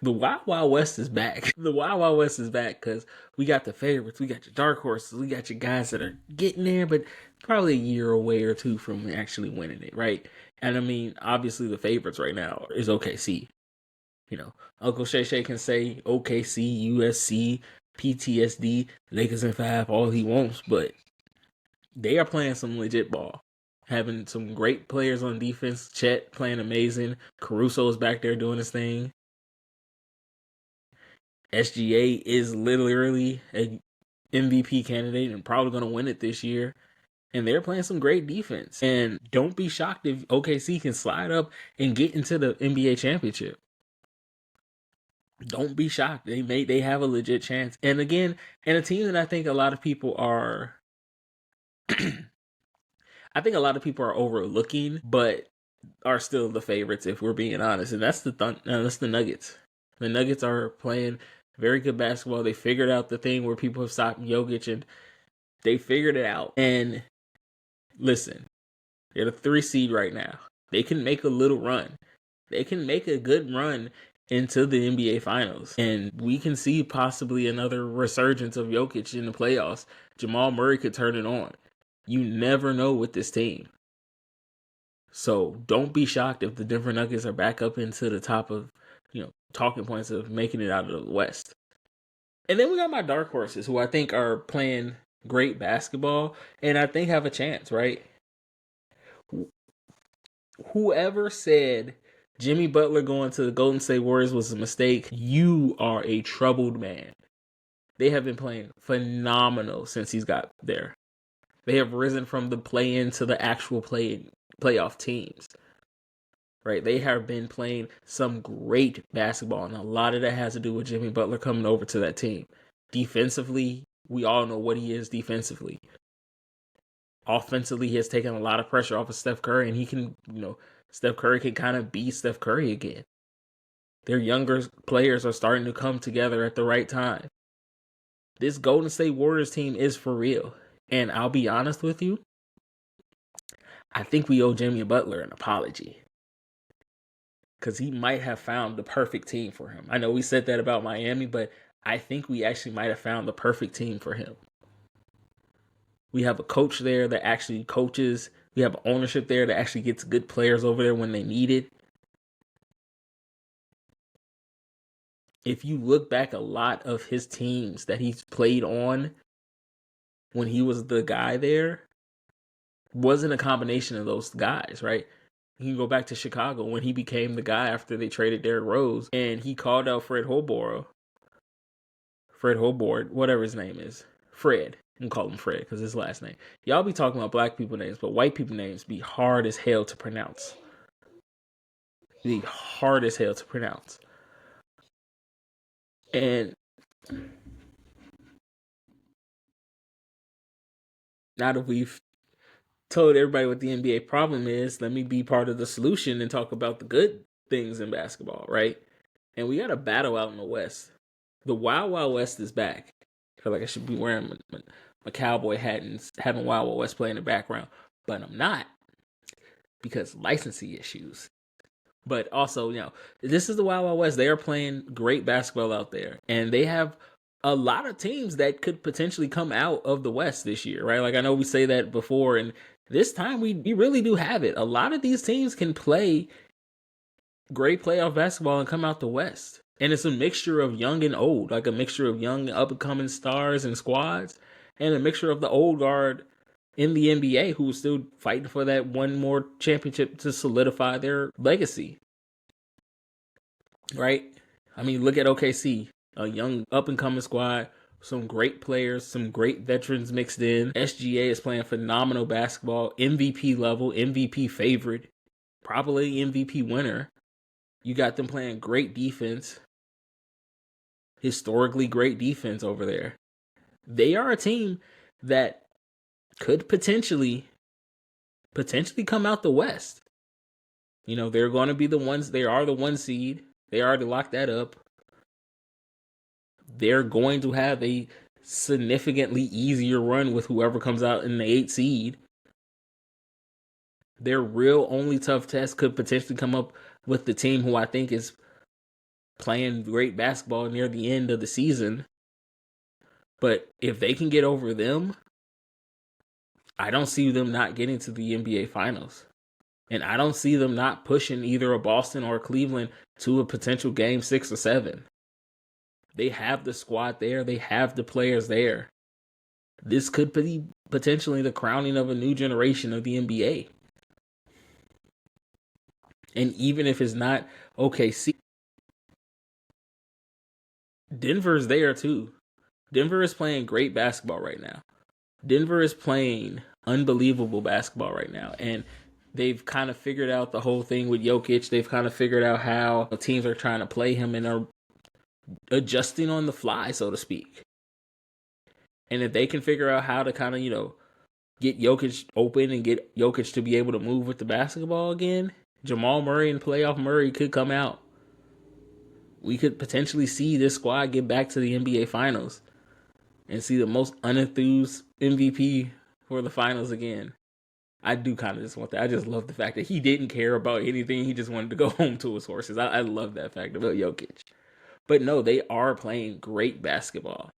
[SPEAKER 1] the Wild Wild West is back. The Wild Wild West is back because we got the favorites, we got your dark horses, we got your guys that are getting there, but probably a year away or two from actually winning it, right? And I mean, obviously the favorites right now is OKC. Uncle Shay Shay can say OKC, USC, PTSD, Lakers in 5, all he wants, but they are playing some legit ball. Having some great players on defense. Chet playing amazing. Caruso is back there doing his thing. SGA is literally a MVP candidate and probably going to win it this year. And they're playing some great defense. And don't be shocked if OKC can slide up and get into the NBA championship. Don't be shocked. They have a legit chance. And again, and a team that I think a lot of people are overlooking, but are still the favorites if we're being honest. And that's that's the Nuggets. The Nuggets are playing very good basketball. They figured out the thing where people have stopped Jokic, and they figured it out. And listen, they're the 3 seed right now. They can make a little run. They can make a good run into the NBA Finals. And we can see possibly another resurgence of Jokic in the playoffs. Jamal Murray could turn it on. You never know with this team. So don't be shocked if the Denver Nuggets are back up into the top of, talking points of making it out of the West. And then we got my dark horses who I think are playing great basketball and I think have a chance, right? Whoever said Jimmy Butler going to the Golden State Warriors was a mistake, you are a troubled man. They have been playing phenomenal since he's got there. They have risen from the play-in to the actual playoff teams. right? They have been playing some great basketball, and a lot of that has to do with Jimmy Butler coming over to that team. Defensively, we all know what he is defensively. Offensively, he has taken a lot of pressure off of Steph Curry, and he can, Steph Curry can kind of be Steph Curry again. Their younger players are starting to come together at the right time. This Golden State Warriors team is for real. And I'll be honest with you, I think we owe Jimmy Butler an apology. Because he might have found the perfect team for him. I know we said that about Miami, but I think we actually might have found the perfect team for him. We have a coach there that actually coaches. We have ownership there that actually gets good players over there when they need it. If you look back, a lot of his teams that he's played on when he was the guy there wasn't a combination of those guys, right? You can go back to Chicago when he became the guy after they traded Derrick Rose, and he called out Fred Hoiberg, whatever his name is. Fred. I'm gonna call him Fred because his last name. Y'all be talking about black people names, but white people names be hard as hell to pronounce. Be hard as hell to pronounce. And now that we've told everybody what the NBA problem is, let me be part of the solution and talk about the good things in basketball, right? And we got a battle out in the West. The Wild Wild West is back. I feel like I should be wearing my cowboy hat and having Wild Wild West play in the background, but I'm not because licensing issues. But also, this is the Wild Wild West. They are playing great basketball out there, and they have a lot of teams that could potentially come out of the West this year, right? Like I know we say that before, and this time we really do have it. A lot of these teams can play great playoff basketball and come out the West. And it's a mixture of young and old, like a mixture of young up-and-coming stars and squads, and a mixture of the old guard in the NBA who is still fighting for that one more championship to solidify their legacy. Right? I mean, look at OKC, a young up-and-coming squad, some great players, some great veterans mixed in. SGA is playing phenomenal basketball, MVP level, MVP favorite, probably MVP winner. You got them playing great defense, historically great defense over there. They are a team that could potentially come out the West. They're going to be the ones. They are the 1 seed. They already locked that up. They're going to have a significantly easier run with whoever comes out in the 8 seed. Their real only tough test could potentially come up with the team who I think is playing great basketball near the end of the season. But if they can get over them, I don't see them not getting to the NBA Finals. And I don't see them not pushing either a Boston or a Cleveland to a potential game 6 or 7. They have the squad there. They have the players there. This could be potentially the crowning of a new generation of the NBA. And even if it's not OKC, Denver's there too. Denver is playing great basketball right now. Denver is playing unbelievable basketball right now. And they've kind of figured out the whole thing with Jokic. They've kind of figured out how teams are trying to play him and are adjusting on the fly, so to speak. And if they can figure out how to kind of, get Jokic open and get Jokic to be able to move with the basketball again, Jamal Murray and playoff Murray could come out. We could potentially see this squad get back to the NBA Finals and see the most unenthused MVP for the finals again. I do kind of just want that. I just love the fact that he didn't care about anything. He just wanted to go home to his horses. I love that fact about Jokic. But no, they are playing great basketball.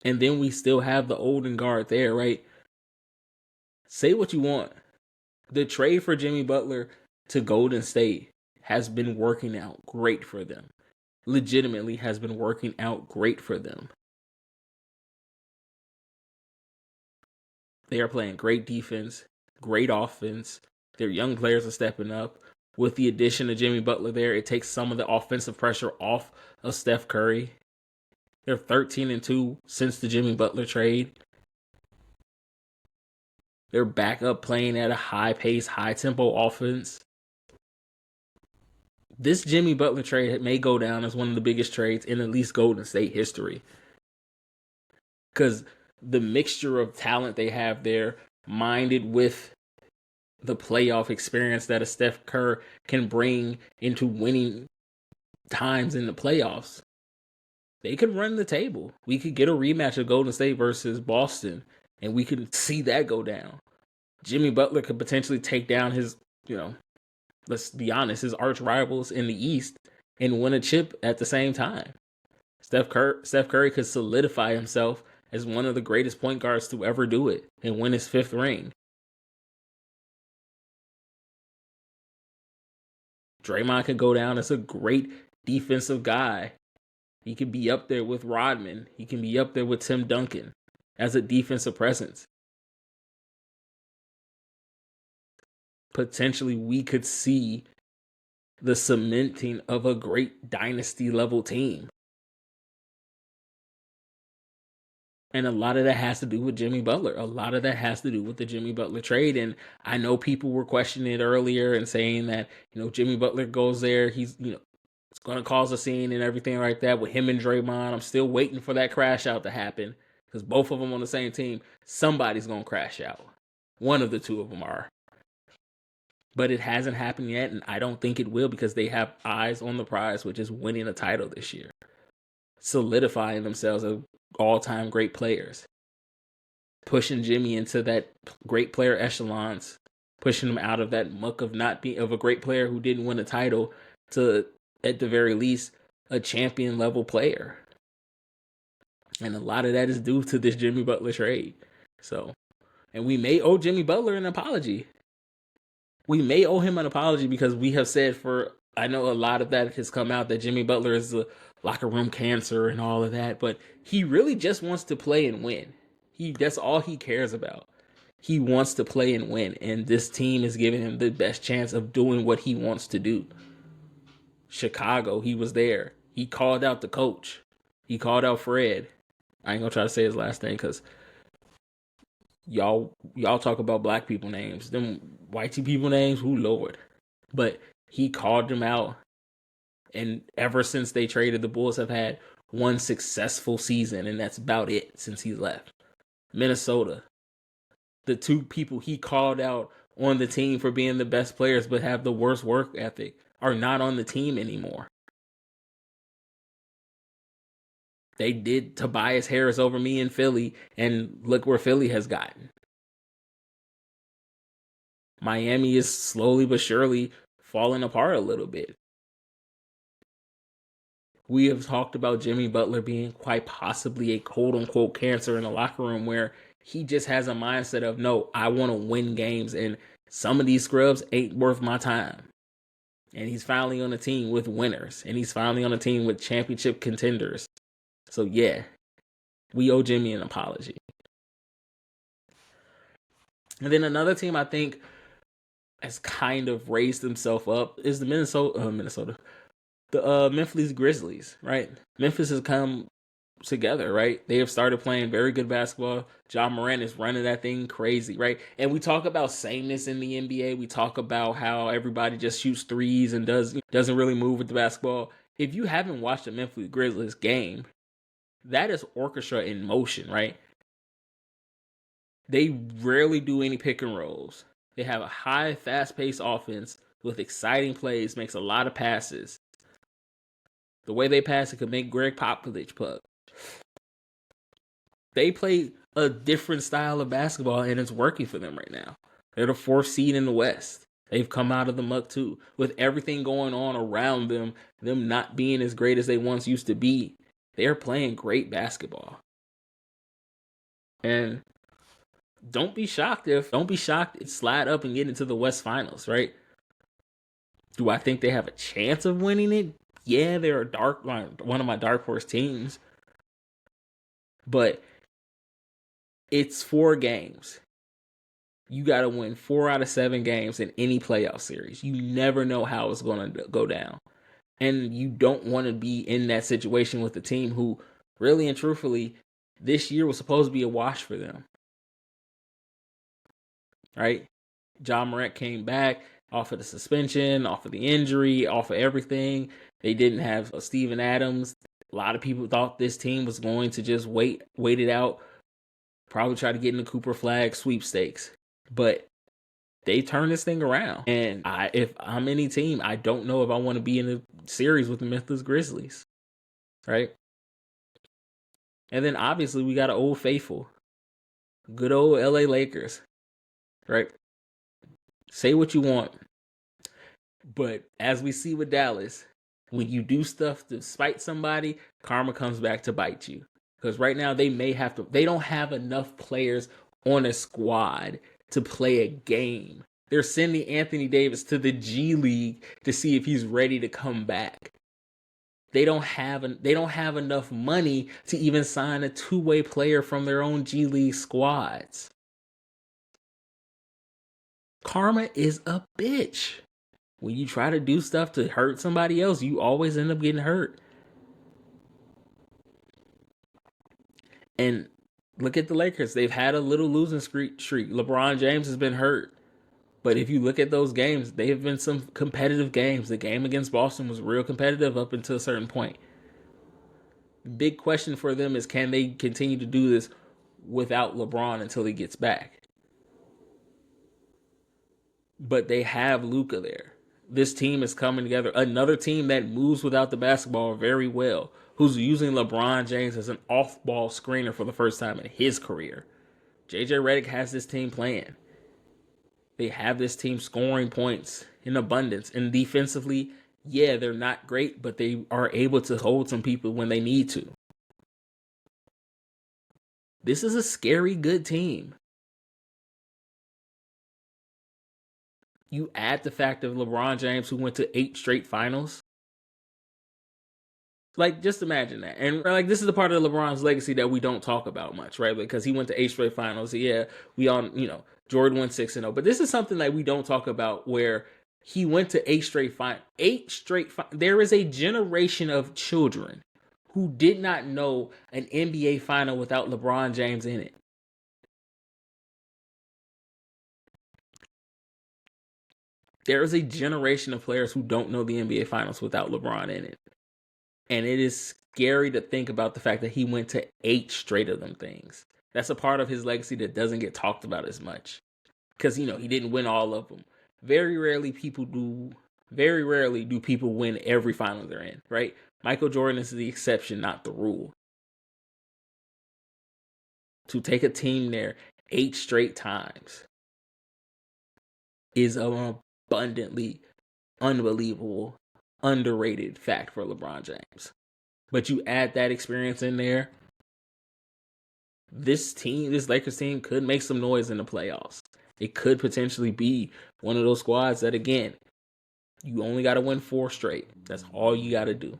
[SPEAKER 1] And then we still have the Olden guard there, right? Say what you want. The trade for Jimmy Butler to Golden State has been working out great for them. Legitimately has been working out great for them. They are playing great defense, great offense. Their young players are stepping up. With the addition of Jimmy Butler there, it takes some of the offensive pressure off of Steph Curry. They're 13-2 since the Jimmy Butler trade. They're back up playing at a high pace, high tempo offense. This Jimmy Butler trade may go down as one of the biggest trades in at least Golden State history. Because the mixture of talent they have there, minded with the playoff experience that a Steph Curry can bring into winning times in the playoffs, they could run the table. We could get a rematch of Golden State versus Boston, and we could see that go down. Jimmy Butler could potentially take down his, let's be honest, his arch rivals in the East and win a chip at the same time. Steph Curry could solidify himself as one of the greatest point guards to ever do it and win his 5th ring. Draymond could go down as a great defensive guy. He could be up there with Rodman. He can be up there with Tim Duncan as a defensive presence. Potentially, we could see the cementing of a great dynasty level team. And a lot of that has to do with Jimmy Butler. A lot of that has to do with the Jimmy Butler trade. And I know people were questioning it earlier and saying that, Jimmy Butler goes there. He's, it's going to cause a scene and everything like that with him and Draymond. I'm still waiting for that crash out to happen because both of them on the same team, somebody's going to crash out. One of the two of them are. But it hasn't happened yet, and I don't think it will because they have eyes on the prize, which is winning a title this year. Solidifying themselves as all-time great players. Pushing Jimmy into that great player echelons. Pushing him out of that muck of not being of a great player who didn't win a title to, at the very least, a champion level player. And a lot of that is due to this Jimmy Butler trade. So, and we may owe Jimmy Butler an apology. We may owe him an apology because we have said I know a lot of that has come out that Jimmy Butler is a locker room cancer and all of that, but he really just wants to play and win. That's all he cares about. He wants to play and win, and this team is giving him the best chance of doing what he wants to do. Chicago, he was there. He called out the coach. He called out Fred. I ain't gonna try to say his last name because y'all talk about black people names. Them white people names, who Lord. But he called them out. And ever since they traded, the Bulls have had one successful season, and that's about it since he left. Minnesota. The two people he called out on the team for being the best players but have the worst work ethic are not on the team anymore. They did Tobias Harris over me in Philly, and look where Philly has gotten. Miami is slowly but surely falling apart a little bit. We have talked about Jimmy Butler being quite possibly a quote-unquote cancer in the locker room where he just has a mindset of, no, I want to win games, and some of these scrubs ain't worth my time. And he's finally on a team with winners, and he's finally on a team with championship contenders. So, yeah, we owe Jimmy an apology. And then another team I think has kind of raised himself up is the Memphis Grizzlies, right? Memphis has come together, right? They have started playing very good basketball. John Morant is running that thing crazy, right? And we talk about sameness in the NBA. We talk about how everybody just shoots threes and doesn't really move with the basketball. If you haven't watched a Memphis Grizzlies game, that is orchestra in motion, right? They rarely do any pick and rolls. They have a high, fast-paced offense with exciting plays, makes a lot of passes. The way they pass it could make Greg Popovich puck. They play a different style of basketball, and it's working for them right now. They're the 4th seed in the West. They've come out of the muck too. With everything going on around them not being as great as they once used to be, they're playing great basketball. And don't be shocked if it slide up and get into the West Finals, right? Do I think they have a chance of winning it? Yeah, they're one of my dark horse teams. But it's 4 games. You got to win 4 out of 7 games in any playoff series. You never know how it's going to go down. And you don't want to be in that situation with a team who, really and truthfully, this year was supposed to be a wash for them. right? Ja Morant came back off of the suspension, off of the injury, off of everything. They didn't have Steven Adams. A lot of people thought this team was going to just wait it out, probably try to get in the Cooper Flagg sweepstakes. But they turned this thing around. And if I'm any team, I don't know if I want to be in a series with the Memphis Grizzlies, right? And then obviously we got an old faithful, good old LA Lakers, right? Say what you want. But as we see with Dallas, when you do stuff to spite somebody, karma comes back to bite you. Because right now they don't have enough players on a squad to play a game. They're sending Anthony Davis to the G League to see if he's ready to come back. They don't have enough money to even sign a two-way player from their own G League squads. Karma is a bitch. When you try to do stuff to hurt somebody else, you always end up getting hurt. And look at the Lakers. They've had a little losing streak. LeBron James has been hurt. But if you look at those games, they have been some competitive games. The game against Boston was real competitive up until a certain point. The big question for them is, can they continue to do this without LeBron until he gets back? But they have Luka there. This team is coming together. Another team that moves without the basketball very well, who's using LeBron James as an off-ball screener for the first time in his career. JJ Redick has this team playing. They have this team scoring points in abundance. And defensively, yeah, they're not great, but they are able to hold some people when they need to. This is a scary good team. You add the fact of LeBron James, who went to 8 straight finals. Like, just imagine that. And like, this is the part of LeBron's legacy that we don't talk about much, right? Because he went to 8 straight finals. Yeah, we all, Jordan went 6-0. But this is something that we don't talk about, where he went to 8 straight finals. 8 straight finals. There is a generation of children who did not know an NBA final without LeBron James in it. There is a generation of players who don't know the NBA finals without LeBron in it. And it is scary to think about the fact that he went to 8 straight of them things. That's a part of his legacy that doesn't get talked about as much. Because, he didn't win all of them. Very rarely do people win every final they're in, right? Michael Jordan is the exception, not the rule. To take a team there 8 straight times is an abundantly unbelievable, underrated fact for LeBron James. But you add that experience in there, this Lakers team could make some noise in the playoffs. It could potentially be one of those squads that, again, you only got to win 4 straight. That's all you got to do.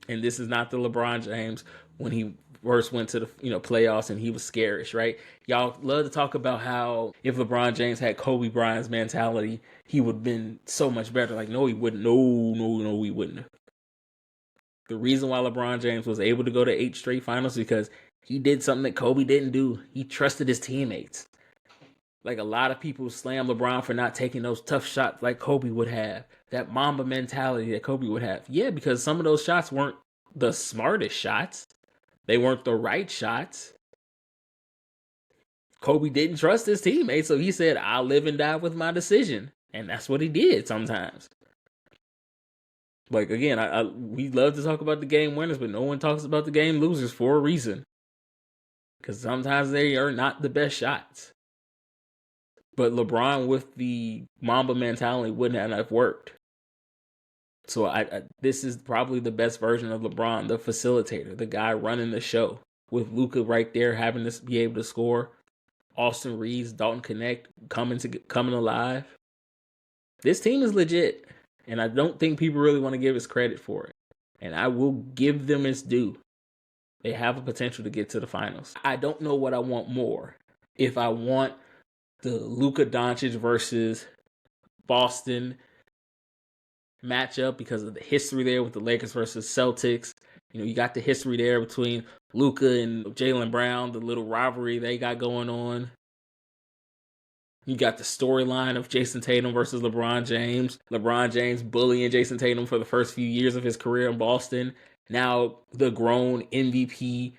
[SPEAKER 1] And this is not the LeBron James when he first went to the playoffs and he was scarish, right? Y'all love to talk about how if LeBron James had Kobe Bryant's mentality, he would have been so much better. Like, no, he wouldn't. No, he wouldn't. The reason why LeBron James was able to go to 8 straight finals is because he did something that Kobe didn't do. He trusted his teammates. Like, a lot of people slam LeBron for not taking those tough shots like Kobe would have. That Mamba mentality that Kobe would have. Yeah, because some of those shots weren't the smartest shots. They weren't the right shots. Kobe didn't trust his teammates, so he said, I'll live and die with my decision. And that's what he did sometimes. Like, again, we love to talk about the game winners, but no one talks about the game losers for a reason. Because sometimes they are not the best shots. But LeBron with the Mamba mentality wouldn't have worked. So this is probably the best version of LeBron, the facilitator, the guy running the show. With Luka right there having to be able to score. Austin Reeves, Dalton Connect coming alive. This team is legit. And I don't think people really want to give us credit for it. And I will give them its due. They have a potential to get to the finals. I don't know what I want more. If I want the Luka Doncic versus Boston matchup because of the history there with the Lakers versus Celtics. You got the history there between Luka and Jaylen Brown, the little rivalry they got going on. You got the storyline of Jason Tatum versus LeBron James. LeBron James bullying Jason Tatum for the first few years of his career in Boston. Now the grown MVP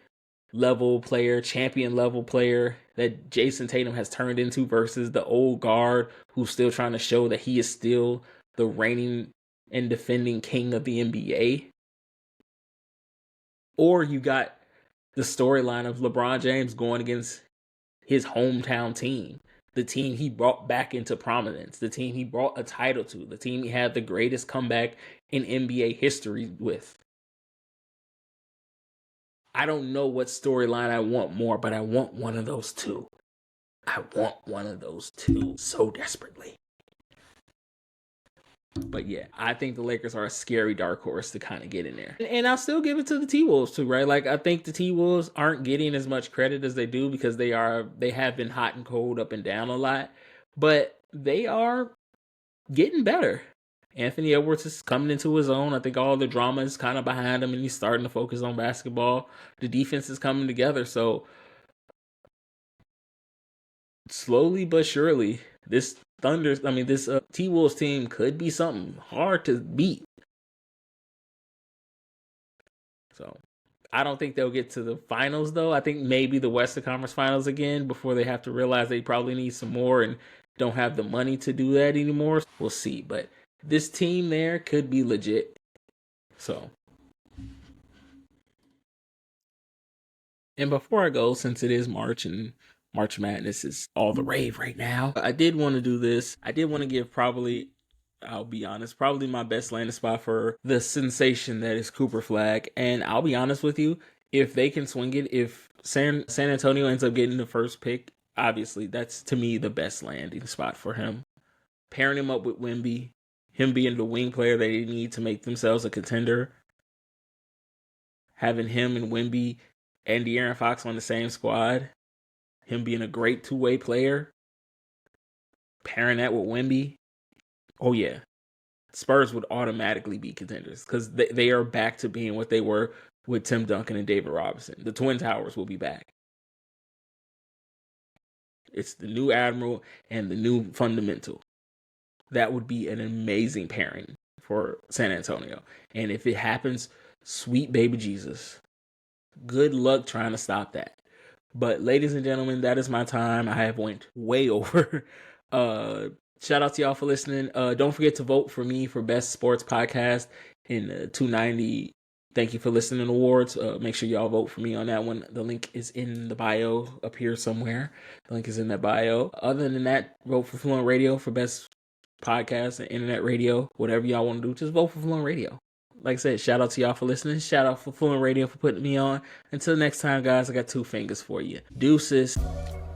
[SPEAKER 1] level player, champion level player that Jason Tatum has turned into versus the old guard who's still trying to show that he is still the reigning and defending king of the NBA. Or you got the storyline of LeBron James going against his hometown team, the team he brought back into prominence, the team he brought a title to, the team he had the greatest comeback in NBA history with. I don't know what storyline I want more, but I want one of those two. I want one of those two so desperately. But yeah, I think the Lakers are a scary dark horse to kind of get in there. And I'll still give it to the T-Wolves too, right? Like, I think the T-Wolves aren't getting as much credit as they do because they have been hot and cold, up and down a lot. But they are getting better. Anthony Edwards is coming into his own. I think all the drama is kind of behind him and he's starting to focus on basketball. The defense is coming together. So slowly but surely, this T-Wolves team could be something hard to beat. So I don't think they'll get to the finals, though. I think maybe the Western Conference Finals again before they have to realize they probably need some more and don't have the money to do that anymore. We'll see. But this team there could be legit. So. And before I go, since it is March and March Madness is all the rave right now, I did want to do this. I did want to give I'll be honest, probably my best landing spot for the sensation that is Cooper Flagg. And I'll be honest with you, if they can swing it, if San Antonio ends up getting the first pick, obviously that's to me the best landing spot for him. Pairing him up with Wemby, him being the wing player they need to make themselves a contender, having him and Wemby and De'Aaron Fox on the same squad, him being a great two-way player, pairing that with Wemby, oh yeah, Spurs would automatically be contenders because they are back to being what they were with Tim Duncan and David Robinson. The Twin Towers will be back. It's the new Admiral and the new Fundamental. That would be an amazing pairing for San Antonio. And if it happens, sweet baby Jesus, good luck trying to stop that. But ladies and gentlemen, that is my time. I have went way over. Shout out to y'all for listening. Don't forget to vote for me for Best Sports Podcast in the 290 Thank You for Listening Awards. Make sure y'all vote for me on that one. The link is in the bio up here somewhere. The link is in that bio. Other than that, vote for Fluent Radio for Best Podcast and Internet Radio. Whatever y'all want to do, just vote for Fluent Radio. Like I said, shout out to y'all for listening. Shout out for Fluent Radio for putting me on. Until next time, guys, I got 2 fingers for you. Deuces.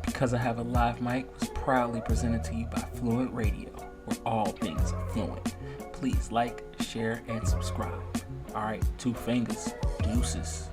[SPEAKER 1] Because I Have a Live Mic was proudly presented to you by Fluent Radio, where all things are fluent. Please like, share, and subscribe. All right, 2 fingers. Deuces.